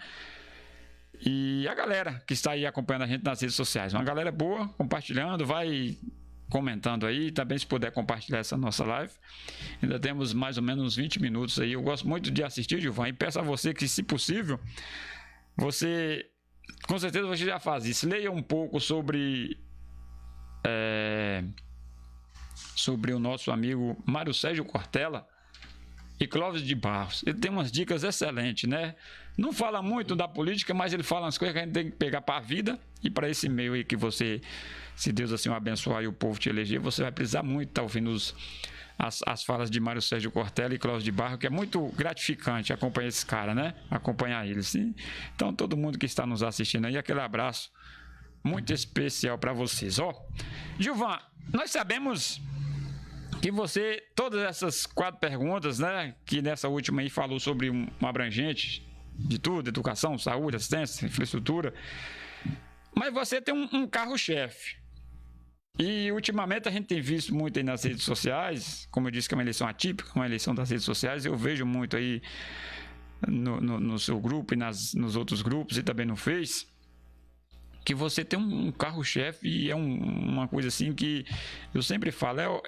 E a galera que está aí acompanhando a gente nas redes sociais, uma galera boa, compartilhando, vai comentando aí, também se puder compartilhar essa nossa live. Ainda temos mais ou menos uns 20 minutos aí. Eu gosto muito de assistir, Gilvan, e peço a você que, se possível, você, com certeza você já faz isso, leia um pouco sobre o nosso amigo Mário Sérgio Cortella e Clóvis de Barros. Ele tem umas dicas excelentes, né? Não fala muito da política, mas ele fala umas coisas que a gente tem que pegar para a vida e para esse meio aí que você, se Deus assim o abençoar e o povo te eleger, você vai precisar muito estar ouvindo as falas de Mário Sérgio Cortella e Clóvis de Barros, que é muito gratificante acompanhar esse cara, né? Acompanhar eles. Então, todo mundo que está nos assistindo aí, aquele abraço muito especial para vocês. Gilvan, nós sabemos que você, todas essas 4 perguntas, né, que nessa última aí falou sobre um abrangente de tudo, educação, saúde, assistência, infraestrutura, mas você tem um carro-chefe. E ultimamente a gente tem visto muito aí nas redes sociais, como eu disse que é uma eleição atípica, uma eleição das redes sociais, eu vejo muito aí no seu grupo e nos outros grupos e também no Face, que você tem um carro-chefe e é uma coisa assim que eu sempre falo,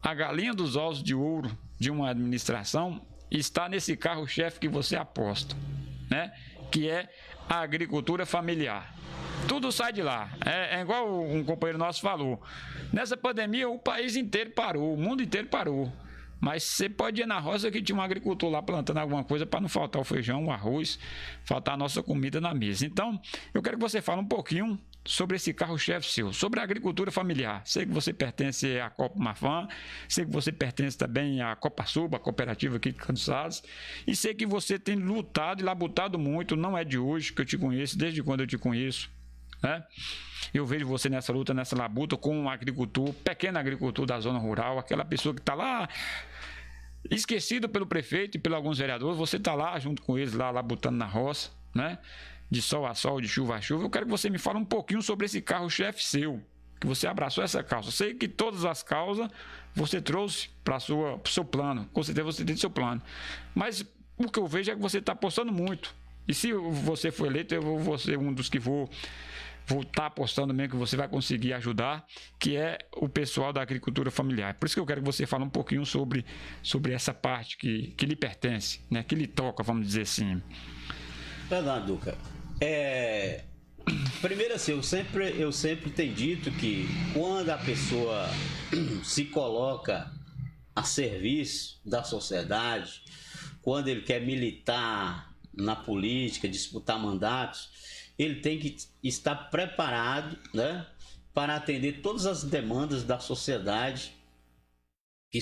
a galinha dos ovos de ouro de uma administração está nesse carro-chefe que você aposta, né? Que é a agricultura familiar. Tudo sai de lá. É igual um companheiro nosso falou. Nessa pandemia o país inteiro parou, o mundo inteiro parou. Mas você pode ir na roça que tinha um agricultor lá plantando alguma coisa para não faltar o feijão, o arroz, faltar a nossa comida na mesa. Então, eu quero que você fale um pouquinho sobre esse carro-chefe seu, sobre a agricultura familiar. Sei que você pertence à Copa Mafan, sei que você pertence também à Copa Suba, a cooperativa aqui de Cansados, e sei que você tem lutado e labutado muito, não é de hoje que eu te conheço, desde quando eu te conheço, né? Eu vejo você nessa luta, nessa labuta com um agricultor, pequeno agricultor da zona rural, aquela pessoa que está lá esquecido pelo prefeito e por alguns vereadores, você está lá junto com eles, lá labutando na roça, né? De sol a sol, de chuva a chuva. Eu quero que você me fale um pouquinho sobre esse carro-chefe seu, que você abraçou essa causa. Eu sei que todas as causas você trouxe para o seu plano, com certeza você tem seu plano, mas o que eu vejo é que você está apostando muito, e se você for eleito, eu vou ser um dos que vou estar apostando mesmo que você vai conseguir ajudar, que é o pessoal da agricultura familiar. Por isso que eu quero que você fale um pouquinho sobre essa parte que lhe pertence, né? Que lhe toca, vamos dizer assim. Verdade, Duca. Primeiro assim, eu sempre tenho dito que quando a pessoa se coloca a serviço da sociedade, quando ele quer militar na política, disputar mandatos, ele tem que estar preparado, né, para atender todas as demandas da sociedade que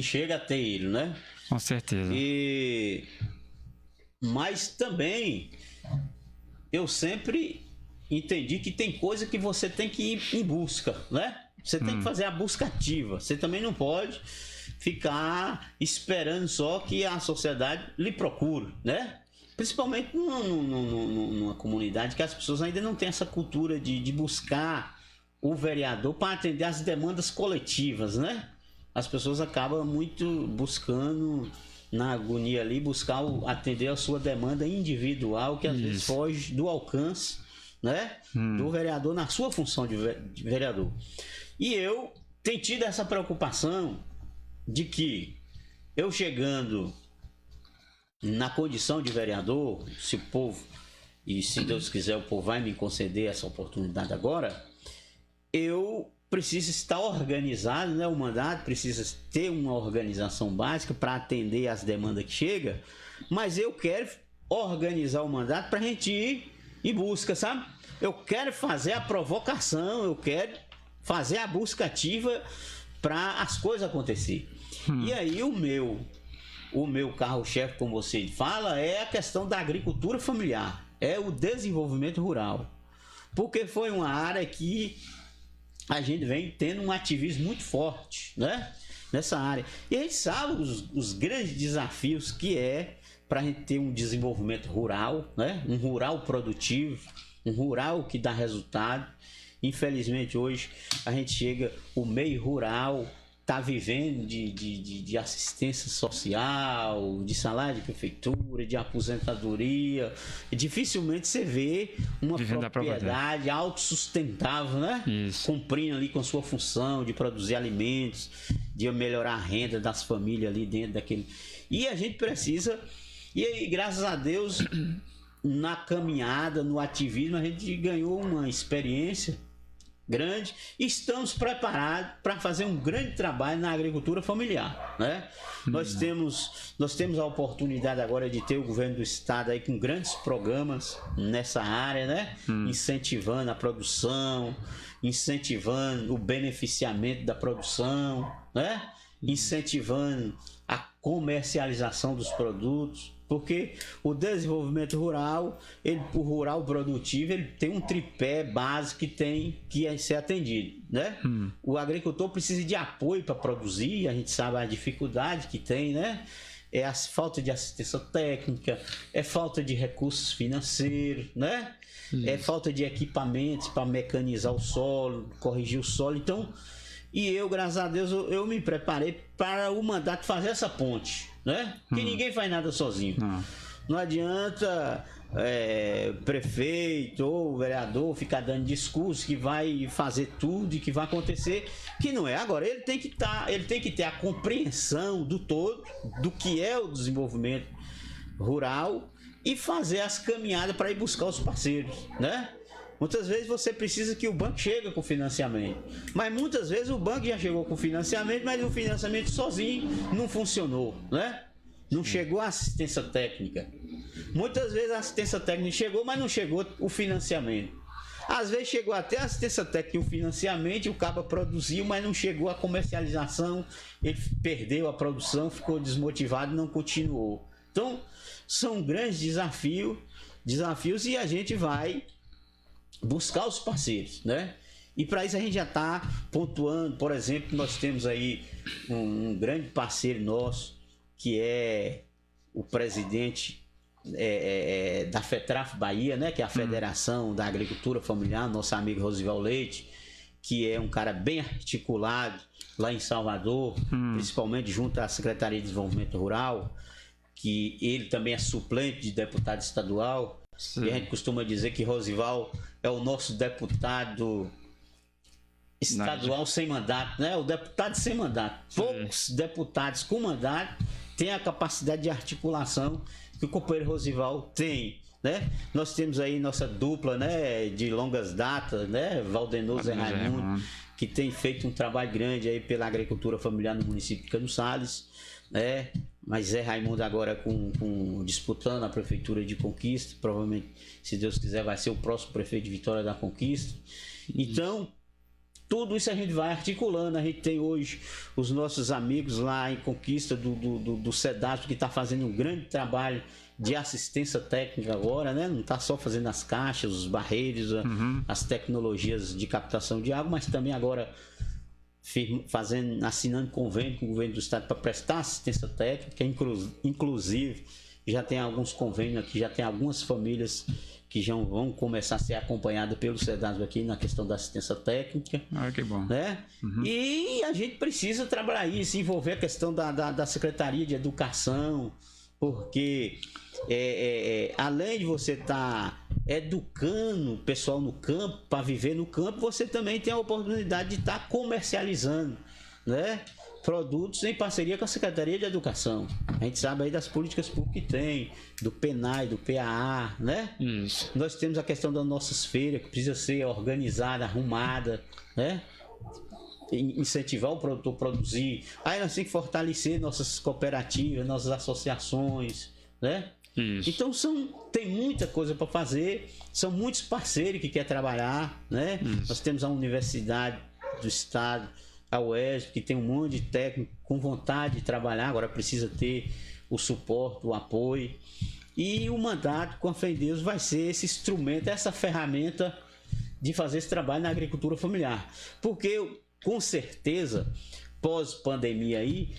chega até ele, né? Com certeza. Mas também eu sempre entendi que tem coisa que você tem que ir em busca, né? Você tem que fazer a busca ativa. Você também não pode ficar esperando só que a sociedade lhe procure, né? Principalmente numa comunidade que as pessoas ainda não têm essa cultura de buscar o vereador para atender as demandas coletivas, né? As pessoas acabam muito buscando, na agonia ali, atender a sua demanda individual, que às vezes foge do alcance, né? Do vereador na sua função de vereador. E eu tenho tido essa preocupação de que eu chegando na condição de vereador, se o povo, e se Deus quiser o povo vai me conceder essa oportunidade agora, eu preciso estar organizado, né? O mandato precisa ter uma organização básica para atender as demandas que chegam, mas eu quero organizar o mandato para a gente ir em busca, sabe? Eu quero fazer a provocação, eu quero fazer a busca ativa para as coisas acontecerem. E aí o meu carro-chefe, como você fala, é a questão da agricultura familiar, é o desenvolvimento rural, porque foi uma área que a gente vem tendo um ativismo muito forte, né? Nessa área. E a gente sabe os grandes desafios que é para a gente ter um desenvolvimento rural, né? Um rural produtivo, um rural que dá resultado. Infelizmente hoje a gente chega, o meio rural está vivendo de assistência social, de salário de prefeitura, de aposentadoria. Dificilmente você vê uma propriedade autossustentável, né? Isso. Cumprindo ali com sua função de produzir alimentos, de melhorar a renda das famílias ali dentro daquele. E a gente precisa, e aí, graças a Deus, na caminhada, no ativismo, a gente ganhou uma experiência grande e estamos preparados para fazer um grande trabalho na agricultura familiar, né? Nós temos a oportunidade agora de ter o governo do estado aí com grandes programas nessa área, né? Incentivando a produção, incentivando o beneficiamento da produção, né? Incentivando a comercialização dos produtos. Porque o desenvolvimento rural, o rural produtivo, ele tem um tripé básico que tem que ser atendido, né? O agricultor precisa de apoio para produzir, a gente sabe a dificuldade que tem, né? É a falta de assistência técnica, é falta de recursos financeiros, né? É falta de equipamentos para mecanizar o solo, corrigir o solo. Então, e eu, graças a Deus, eu me preparei para o mandato fazer essa ponte, né? Porque ninguém faz nada sozinho. Não adianta prefeito ou vereador ficar dando discurso que vai fazer tudo e que vai acontecer, que não é. Agora, ele tem que ter a compreensão do todo, do que é o desenvolvimento rural e fazer as caminhadas para ir buscar os parceiros, né? Muitas vezes você precisa que o banco chegue com financiamento, mas muitas vezes o banco já chegou com financiamento, mas o financiamento sozinho não funcionou, né? Não chegou a assistência técnica. Muitas vezes a assistência técnica chegou, mas não chegou o financiamento. Às vezes chegou até a assistência técnica e o financiamento, e o cabo produziu, mas não chegou a comercialização, ele perdeu a produção, ficou desmotivado e não continuou. Então, são grandes desafios e a gente vai buscar os parceiros, né? E para isso a gente já está pontuando. Por exemplo, nós temos aí um grande parceiro nosso, que é o presidente da FETRAF Bahia, né? Que é a Federação da Agricultura Familiar, nosso amigo Rosival Leite, que é um cara bem articulado lá em Salvador, principalmente junto à Secretaria de Desenvolvimento Rural, que ele também é suplente de deputado estadual. Sim. E a gente costuma dizer que Rosival é o nosso deputado estadual sem mandato, né? O deputado sem mandato. Poucos deputados com mandato têm a capacidade de articulação que o companheiro Rosival tem, né? Nós temos aí nossa dupla, né, de longas datas, né? Valdenor Zé Raimundo, que tem feito um trabalho grande aí pela agricultura familiar no município de Canos Sales, né? Mas Zé Raimundo agora disputando a prefeitura de Conquista, provavelmente, se Deus quiser, vai ser o próximo prefeito de Vitória da Conquista. Então, tudo isso a gente vai articulando. A gente tem hoje os nossos amigos lá em Conquista do SEDASP, que está fazendo um grande trabalho de assistência técnica agora, né? Não está só fazendo as caixas, os barreiros, as tecnologias de captação de água, mas também agora assinando convênio com o governo do estado para prestar assistência técnica, inclusive já tem alguns convênios aqui, já tem algumas famílias que já vão começar a ser acompanhadas pelo SEDASB aqui na questão da assistência técnica. Que bom. Né? E a gente precisa trabalhar isso, envolver a questão da Secretaria de Educação, porque além de você estar educando o pessoal no campo, para viver no campo, você também tem a oportunidade de estar comercializando, né? Produtos em parceria com a Secretaria de Educação. A gente sabe aí das políticas públicas que tem, do PENAI, do PAA, né? Isso. Nós temos a questão das nossas feiras, que precisa ser organizada, arrumada, né? Incentivar o produtor a produzir. Aí nós temos que fortalecer nossas cooperativas, nossas associações, né? Isso. Então tem muita coisa para fazer, são muitos parceiros que querem trabalhar, né? Isso. Nós temos a Universidade do Estado, a UESP, que tem um monte de técnico com vontade de trabalhar, agora precisa ter o suporte, o apoio. E o mandato, com a fé em Deus, vai ser esse instrumento, essa ferramenta de fazer esse trabalho na agricultura familiar. Porque, com certeza, pós-pandemia aí,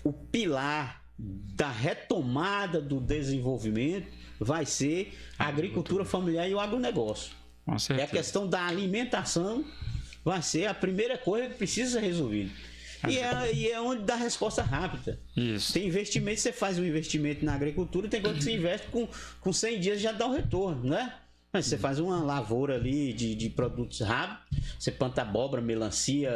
o pilar da retomada do desenvolvimento vai ser a agricultura familiar e o agronegócio. Com certeza. É a questão da alimentação, vai ser a primeira coisa que precisa ser resolvida. E é onde dá resposta rápida. Isso. Tem investimento, você faz um investimento na agricultura, tem coisa que você investe com 100 dias já dá o retorno, né? Mas você faz uma lavoura ali de produtos rápidos, você planta abóbora, melancia,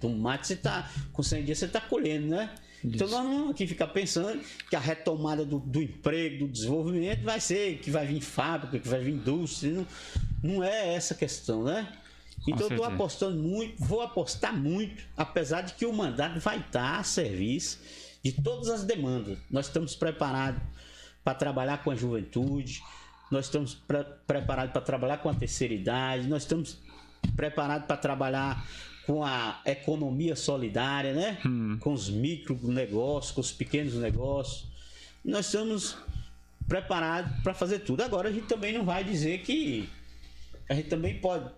tomate, você tá, com 100 dias você está colhendo, né? Isso. Então nós não vamos aqui ficar pensando que a retomada do emprego, do desenvolvimento vai ser que vai vir fábrica, que vai vir indústria. Não é essa a questão, né? Então eu estou apostando muito, vou apostar muito, apesar de que o mandato vai estar a serviço de todas as demandas. Nós estamos preparados para trabalhar com a juventude, nós estamos preparados para trabalhar com a terceira idade, nós estamos preparados para trabalhar com a economia solidária, né? Com os micronegócios, com os pequenos negócios. Nós estamos preparados para fazer tudo. Agora a gente também não vai dizer que a gente também pode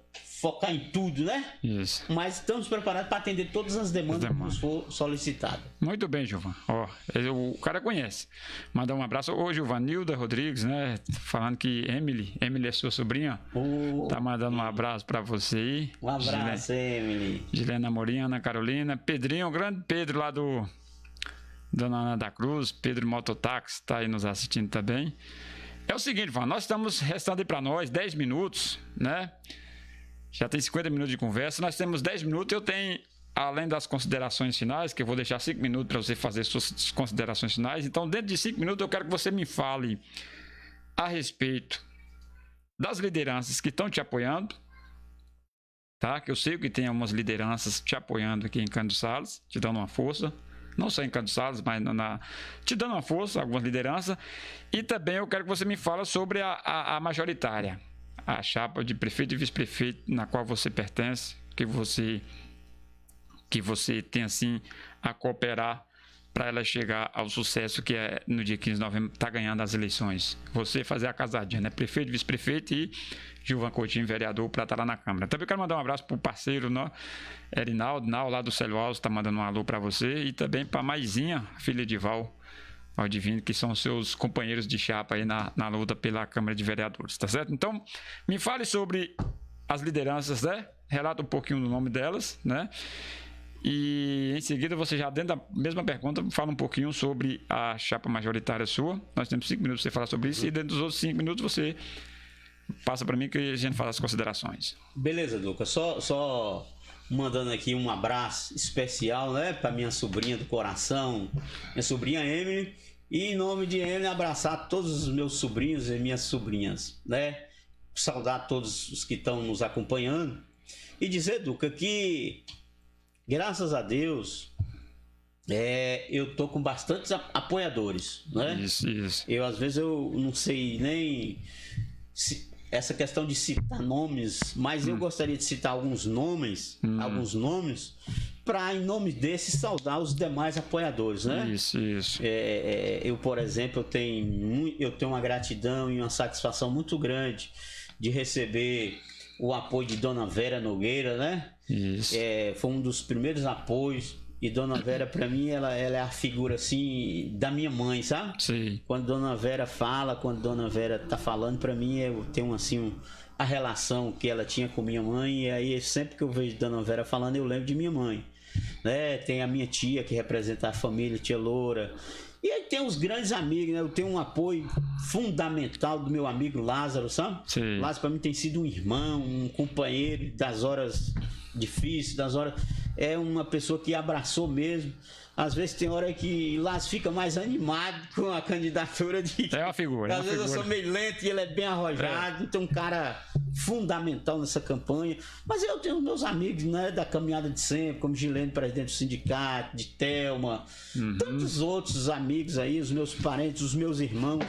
focar em tudo, né? Isso. Mas estamos preparados para atender todas as demandas que nos for solicitadas. Muito bem, Gilvan. Ó, o cara conhece. Mandar um abraço. Ô, Gilvan, Nilda Rodrigues, né? Falando que Emily é sua sobrinha. Tá mandando um abraço para você aí. Um abraço, Emily. Gilena Morinha, Ana Carolina. Pedrinho, o grande Pedro lá do Dona Ana da Cruz. Pedro Mototáxi tá aí nos assistindo também. É o seguinte, Van, nós estamos restando aí para nós 10 minutos, né? Já tem 50 minutos de conversa, nós temos 10 minutos. Eu tenho, além das considerações finais, que eu vou deixar 5 minutos para você fazer suas considerações finais. Então, dentro de 5 minutos, eu quero que você me fale a respeito das lideranças que estão te apoiando, tá? Que eu sei que tem algumas lideranças te apoiando aqui em Cândido Sales, te dando uma força. Não só em Cândido Sales, mas te dando uma força, algumas lideranças. E também eu quero que você me fale sobre a majoritária, a chapa de prefeito e vice-prefeito na qual você pertence, que você tem assim a cooperar para ela chegar ao sucesso que é no dia 15 de novembro, tá ganhando as eleições. Você fazer a casadinha, né? Prefeito, vice-prefeito e Gilvan Coutinho, vereador, para estar lá na Câmara. Também quero mandar um abraço para o parceiro, né? Erinaldo, lá do Célio Alves, está mandando um alô para você. E também para Maisinha, filha de Valdivino, que são seus companheiros de chapa aí na luta pela Câmara de Vereadores, tá certo? Então, me fale sobre as lideranças, né? Relata um pouquinho do nome delas, né? E em seguida você já dentro da mesma pergunta fala um pouquinho sobre a chapa majoritária sua. Nós temos 5 minutos para você falar sobre isso e dentro dos outros 5 minutos você passa para mim que a gente faz as considerações. Beleza, Lucas. Só mandando aqui um abraço especial, né, para minha sobrinha do coração, minha sobrinha Emily, e em nome de Emily abraçar todos os meus sobrinhos e minhas sobrinhas, né? Saudar todos os que estão nos acompanhando e dizer, Duca, que graças a Deus, eu tô com bastantes apoiadores, né? Isso. Eu, às vezes, eu não sei nem essa questão de citar nomes, mas eu gostaria de citar alguns nomes, para, em nome desse, saudar os demais apoiadores, né? Isso. Eu, por exemplo, eu tenho uma gratidão e uma satisfação muito grande de receber o apoio de Dona Vera Nogueira, né? Isso. Foi um dos primeiros apoios. E Dona Vera, para mim, ela é a figura, assim, da minha mãe, sabe? Sim. Quando Dona Vera fala, quando Dona Vera tá falando, para mim, eu tenho, assim, a relação que ela tinha com minha mãe. E aí, sempre que eu vejo Dona Vera falando, eu lembro de minha mãe, né? Tem a minha tia, que representa a família, tia Loura. E aí tem os grandes amigos, né? Eu tenho um apoio fundamental do meu amigo Lázaro, sabe? Sim. Lázaro para mim tem sido um irmão, um companheiro das horas difíceis, das horas... É uma pessoa que abraçou mesmo. Às vezes tem hora que Lázaro fica mais animado com a candidatura de... É uma figura. Às vezes eu sou meio lento e ele é bem arrojado. Então um cara fundamental nessa campanha. Mas eu tenho meus amigos, né, da caminhada de sempre, como Gilene, presidente do sindicato, de Thelma, tantos outros amigos aí, os meus parentes, os meus irmãos,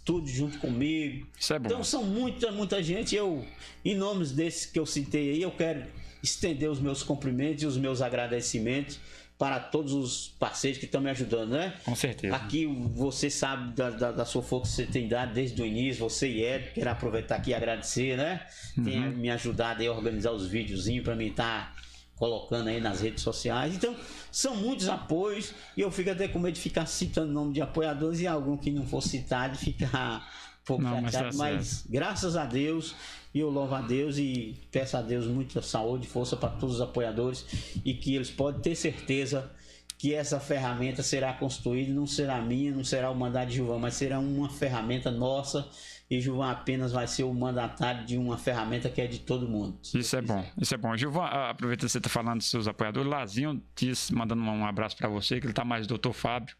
tudo junto comigo. Isso é bom. Então são muita gente. Eu, em nome desses que eu citei aí, eu quero estender os meus cumprimentos e os meus agradecimentos para todos os parceiros que estão me ajudando, né? Com certeza. Aqui você sabe da sua força que você tem dado desde o início, você e Ed, quero aproveitar aqui e agradecer, né? Tem me ajudado aí a organizar os videozinhos para mim estar colocando aí nas redes sociais. Então, são muitos apoios e eu fico até com medo de ficar citando o nome de apoiadores e algum que não for citado ficar um pouco chateado, mas graças a Deus, e eu louvo a Deus e peço a Deus muita saúde e força para todos os apoiadores e que eles podem ter certeza que essa ferramenta será construída, não será minha, não será o mandato de Gilvan, mas será uma ferramenta nossa e Gilvan apenas vai ser o mandatário de uma ferramenta que é de todo mundo. Isso é bom, isso é bom. Gilvan, aproveita que você está falando dos seus apoiadores, Lazinho disse, mandando um abraço para você, que ele está mais doutor Fábio,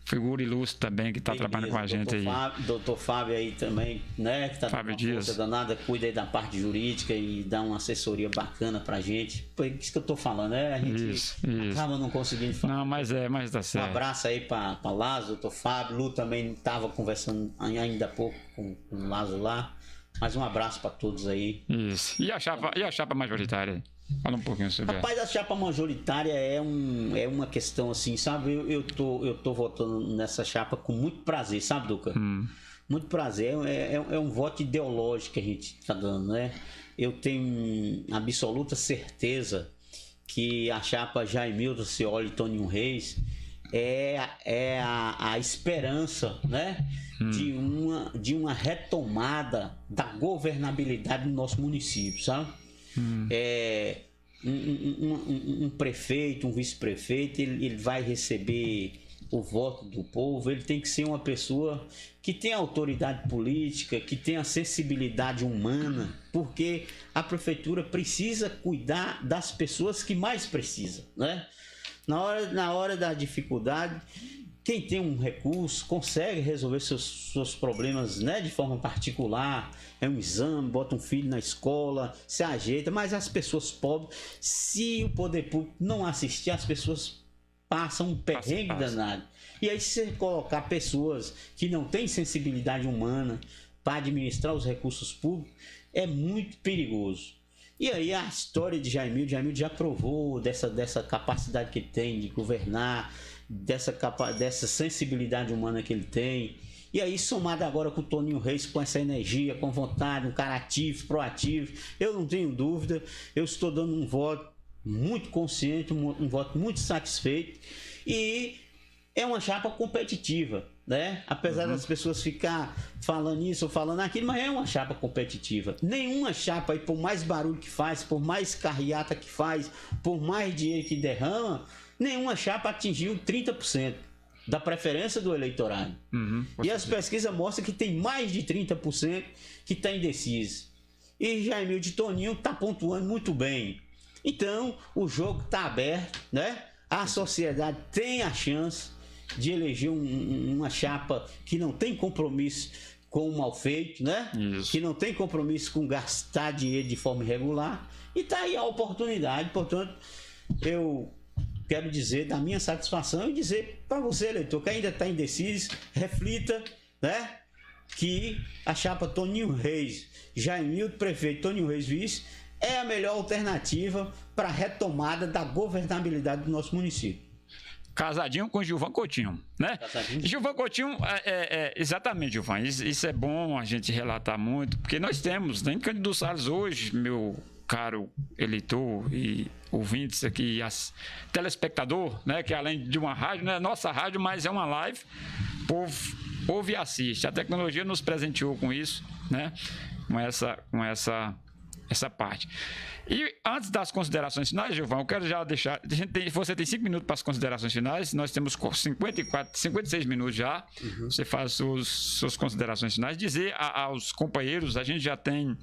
figura ilustre também, que está trabalhando com a gente aí. Doutor Fábio aí também, né? Que está dando uma força danada, cuida aí da parte jurídica e dá uma assessoria bacana pra gente. Por isso que eu tô falando, né? A gente acaba não conseguindo falar. Não, mas tá certo. Um abraço aí pra Lázaro, doutor Fábio. Lu também estava conversando ainda há pouco com o Lázaro lá. Mas um abraço para todos aí. Isso. E a chapa majoritária aí? Fala um pouquinho sobre Rapaz, a chapa majoritária é uma questão assim, sabe? Eu tô votando nessa chapa com muito prazer, sabe, Duca? Muito prazer. É um voto ideológico que a gente tá dando, né? Eu tenho absoluta certeza que a chapa Jaimilton Scioli e Toninho Reis é a esperança, né? De uma retomada da governabilidade no nosso município, sabe? Um prefeito, um vice-prefeito, ele vai receber o voto do povo. Ele tem que ser uma pessoa que tem autoridade política, que tem a sensibilidade humana, porque a prefeitura precisa cuidar das pessoas que mais precisam, né? Na hora da dificuldade, quem tem um recurso consegue resolver seus problemas, né, de forma particular. É um exame, bota um filho na escola, se ajeita. Mas as pessoas pobres, se o poder público não assistir, as pessoas passam um perrengue danado. E aí, se você colocar pessoas que não têm sensibilidade humana para administrar os recursos públicos, é muito perigoso. E aí a história de Jaimilton já provou dessa capacidade que ele tem de governar, dessa sensibilidade humana que ele tem. E aí, somado agora com o Toninho Reis, com essa energia, com vontade, um cara ativo, proativo, eu não tenho dúvida, eu estou dando um voto muito consciente, um voto muito satisfeito, e é uma chapa competitiva, né? Apesar das pessoas ficar falando isso ou falando aquilo, mas é uma chapa competitiva. Nenhuma chapa aí, por mais barulho que faz, por mais carreata que faz, por mais dinheiro que derrama, nenhuma chapa atingiu 30% da preferência do eleitorado. E as pesquisas mostram que tem mais de 30% que está indeciso. E Jaimilton de Toninho está pontuando muito bem. Então, o jogo está aberto, né? A sociedade tem a chance de eleger uma chapa que não tem compromisso com o mal feito, né? Que não tem compromisso com gastar dinheiro de forma irregular. E está aí a oportunidade. Portanto, eu quero dizer da minha satisfação e dizer para você, eleitor, que ainda está indeciso, reflita, né? Que a chapa Toninho Reis, Jaimilton prefeito, Toninho Reis vice, é a melhor alternativa para a retomada da governabilidade do nosso município. Casadinho com Gilvan Coutinho, né? Gilvan Coutinho, exatamente, Gilvan, isso é bom a gente relatar muito, porque nós temos, em Cândido dos Sales hoje, meu caro eleitor e ouvintes aqui, telespectador, né, que além de uma rádio, não é nossa rádio, mas é uma live, o povo ouve e assiste. A tecnologia nos presenteou com isso, né, com essa essa parte. E antes das considerações finais, Gilvan, eu quero já deixar. Você tem 5 minutos para as considerações finais, nós temos 56 minutos já. Você faz suas considerações finais. Dizer aos companheiros, a gente já tem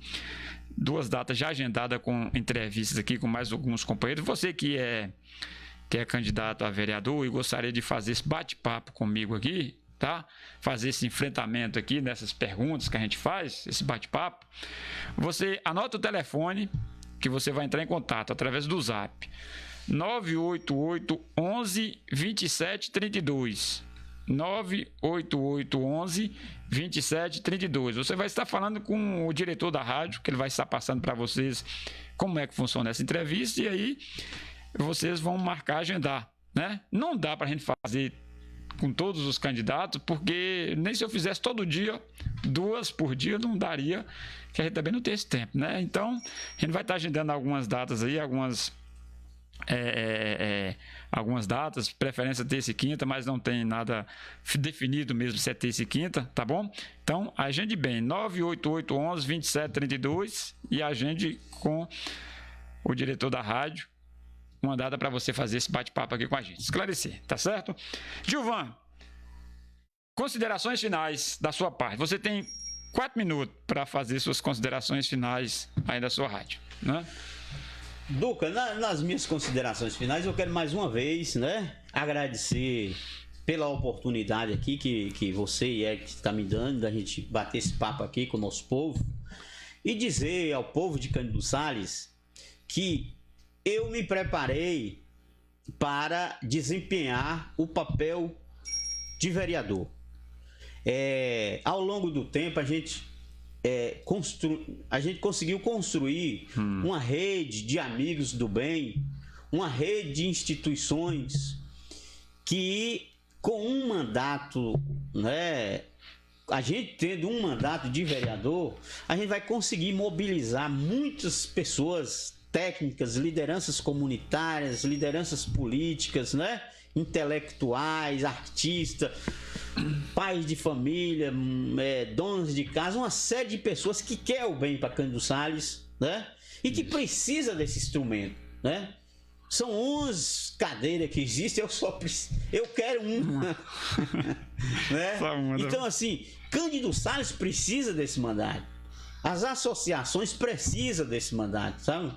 2 datas já agendadas com entrevistas aqui com mais alguns companheiros. Você que é candidato a vereador e gostaria de fazer esse bate-papo comigo aqui, tá? Fazer esse enfrentamento aqui nessas perguntas que a gente faz, esse bate-papo, você anota o telefone que você vai entrar em contato através do Zap 988 11 27 32 988 11 27 32. Você vai estar falando com o diretor da rádio, que ele vai estar passando para vocês como é que funciona essa entrevista, e aí vocês vão marcar, agendar, né? Não dá para a gente fazer com todos os candidatos, porque nem se eu fizesse todo dia, 2 por dia, não daria, que a gente também não tem esse tempo, né? Então, a gente vai estar agendando algumas datas aí, algumas datas, preferência terça e quinta, mas não tem nada definido mesmo se é terça e quinta, tá bom? Então, agende bem, 988 11 27 32 e agende com o diretor da rádio uma data para você fazer esse bate-papo aqui com a gente, esclarecer, tá certo? Gilvan, considerações finais da sua parte. Você tem 4 minutos para fazer suas considerações finais aí da sua rádio, né? Duca, nas minhas considerações finais, eu quero mais uma vez, né, agradecer pela oportunidade aqui que você e Eric está me dando, da gente bater esse papo aqui com o nosso povo, e dizer ao povo de Cândido Sales que eu me preparei para desempenhar o papel de vereador. Ao longo do tempo, a gente conseguiu construir uma rede de amigos do bem, uma rede de instituições que, com um mandato, né, a gente tendo um mandato de vereador, a gente vai conseguir mobilizar muitas pessoas técnicas, lideranças comunitárias, lideranças políticas, né? Intelectuais, artistas, pais de família, donos de casa, uma série de pessoas que quer o bem para Cândido Sales, né? E que precisa desse instrumento, né? São 11 cadeiras que existem, eu quero uma. Né? Então, assim, Cândido Sales precisa desse mandato. As associações precisam desse mandato, sabe?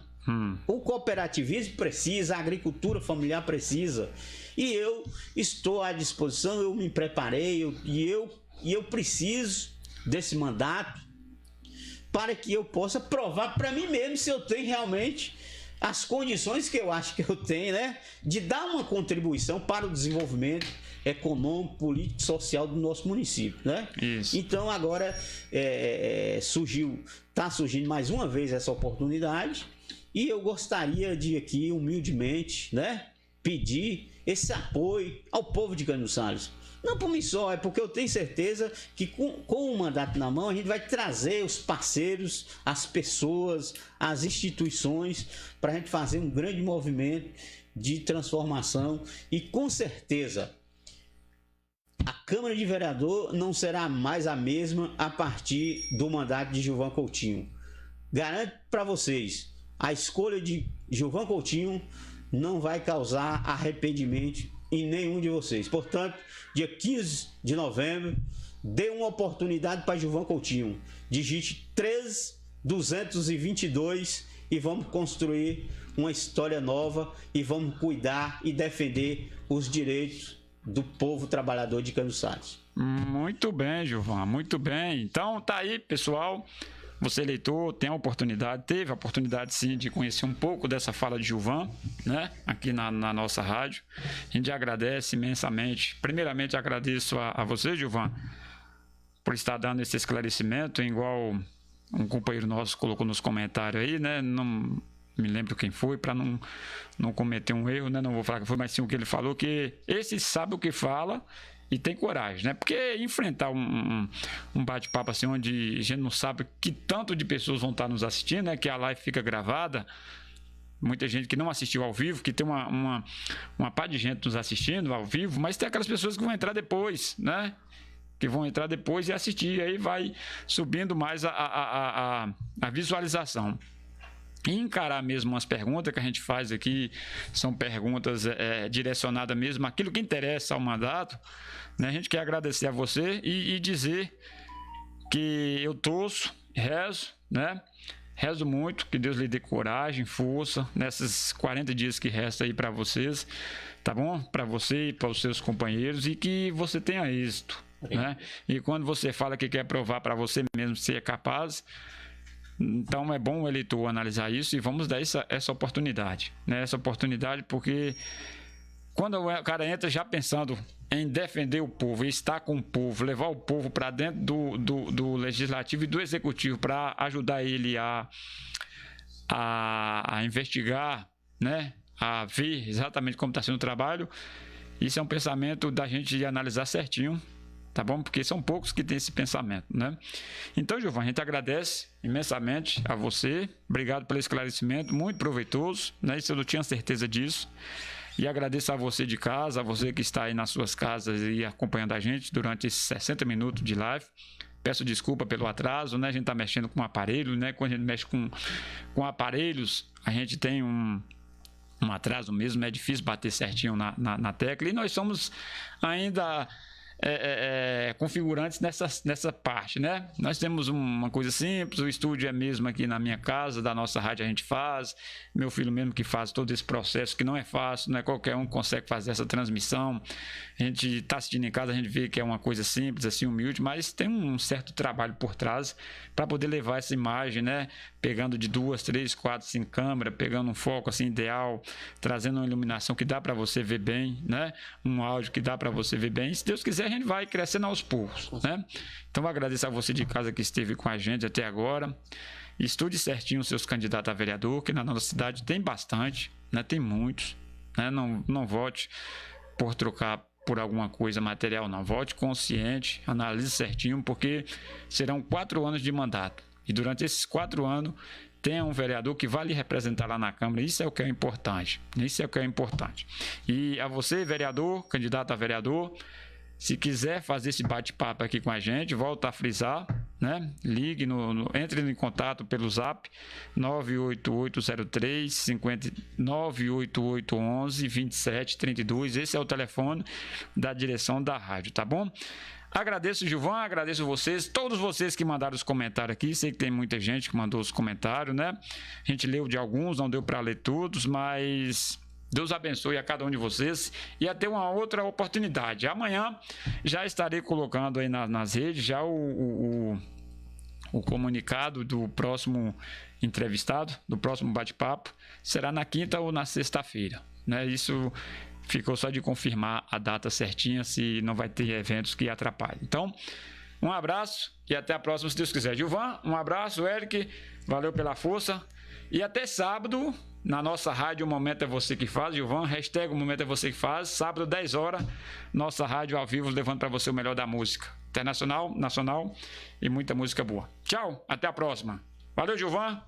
O cooperativismo precisa, a agricultura familiar precisa. E eu estou à disposição, eu me preparei, e eu preciso desse mandato para que eu possa provar para mim mesmo se eu tenho realmente as condições que eu acho que eu tenho, né, de dar uma contribuição para o desenvolvimento econômico, político e social do nosso município, né? Isso. Então agora está surgindo mais uma vez essa oportunidade, e eu gostaria de aqui humildemente, né, pedir esse apoio ao povo de Cândido Sales. Não por mim só, é porque eu tenho certeza que com o mandato na mão a gente vai trazer os parceiros, as pessoas, as instituições para a gente fazer um grande movimento de transformação, e com certeza a Câmara de Vereador não será mais a mesma a partir do mandato de Gilvan Coutinho. Garanto para vocês, a escolha de Gilvan Coutinho não vai causar arrependimento em nenhum de vocês. Portanto, dia 15 de novembro, dê uma oportunidade para Gilvan Coutinho. Digite 13222 e vamos construir uma história nova, e vamos cuidar e defender os direitos do povo trabalhador de Cândido Sales. Muito bem, Gilvan, muito bem. Então tá aí, pessoal. Você, eleitor, teve a oportunidade sim de conhecer um pouco dessa fala de Gilvan, né, aqui na nossa rádio. A gente agradece imensamente. Primeiramente, agradeço a você, Gilvan, por estar dando esse esclarecimento, igual um companheiro nosso colocou nos comentários aí, né? Não me lembro quem foi, para não cometer um erro, né? Não vou falar que foi, mas sim o que ele falou, que esse sabe o que fala e tem coragem, né? Porque enfrentar um bate-papo assim, onde a gente não sabe que tanto de pessoas vão estar nos assistindo, né? Que a live fica gravada, muita gente que não assistiu ao vivo, que tem uma pá de gente nos assistindo ao vivo, mas tem aquelas pessoas que vão entrar depois, né? Que vão entrar depois e assistir, aí vai subindo mais a visualização. e encarar mesmo umas perguntas que a gente faz aqui, são perguntas direcionadas mesmo àquilo que interessa ao mandato, né? A gente quer agradecer a você e dizer que eu torço, rezo, né? Rezo muito, que Deus lhe dê coragem, força nesses 40 dias que resta aí para vocês, tá bom? Para você e para os seus companheiros, e que você tenha êxito, né? E quando você fala que quer provar para você mesmo se é capaz, então é bom o eleitor analisar isso e vamos dar essa oportunidade, né? Essa oportunidade, porque quando o cara entra já pensando em defender o povo, estar com o povo, levar o povo para dentro do legislativo e do executivo para ajudar ele a investigar, né? A ver exatamente como está sendo o trabalho, isso é um pensamento da gente analisar certinho, tá bom? Porque são poucos que têm esse pensamento, né? Então, Gilvan, a gente agradece imensamente a você, obrigado pelo esclarecimento, muito proveitoso, né? Isso eu não tinha certeza disso. E agradeço a você de casa, a você que está aí nas suas casas e acompanhando a gente durante esses 60 minutos de live. Peço desculpa pelo atraso, né? A gente está mexendo com aparelho, né? Quando a gente mexe com aparelhos, a gente tem um atraso mesmo, é difícil bater certinho na tecla. E nós somos ainda configurantes nessa parte, né? Nós temos uma coisa simples, o estúdio é mesmo aqui na minha casa, da nossa rádio a gente faz, meu filho mesmo que faz todo esse processo, que não é fácil, não é qualquer um que consegue fazer essa transmissão. A gente está assistindo em casa, a gente vê que é uma coisa simples, assim, humilde, mas tem um certo trabalho por trás para poder levar essa imagem, né? Pegando de 2, 3, 4, 5 câmeras, pegando um foco assim ideal, trazendo uma iluminação que dá para você ver bem, né? Um áudio que dá para você ver bem. E, se Deus quiser, a gente vai crescendo aos poucos, né? Então, agradeço a você de casa que esteve com a gente até agora. Estude certinho os seus candidatos a vereador, que na nossa cidade tem bastante, né? Tem muitos, né? Não vote por trocar por alguma coisa material, não. Vote consciente, analise certinho, porque serão 4 anos de mandato. E durante esses 4 anos, tenha um vereador que vai lhe representar lá na Câmara. Isso é o que é importante. Isso é o que é importante. E a você, vereador, candidato a vereador, se quiser fazer esse bate-papo aqui com a gente, volta a frisar, né? Ligue, entre em contato pelo zap 98811-2732. Esse é o telefone da direção da rádio, tá bom? Agradeço, Gilvan, agradeço vocês, todos vocês que mandaram os comentários aqui. Sei que tem muita gente que mandou os comentários, né? A gente leu de alguns, não deu para ler todos, mas Deus abençoe a cada um de vocês e até uma outra oportunidade. Amanhã já estarei colocando aí nas redes já o comunicado do próximo entrevistado, do próximo bate-papo. Será na quinta ou na sexta-feira, né? Isso ficou só de confirmar a data certinha, se não vai ter eventos que atrapalhem. Então, um abraço e até a próxima, se Deus quiser. Gilvan, um abraço, Eric, valeu pela força. E até sábado, na nossa rádio, o Momento é Você que Faz, Gilvan, hashtag o Momento é Você que Faz, sábado, 10 horas, nossa rádio ao vivo, levando para você o melhor da música internacional, nacional e muita música boa. Tchau, até a próxima. Valeu, Gilvan.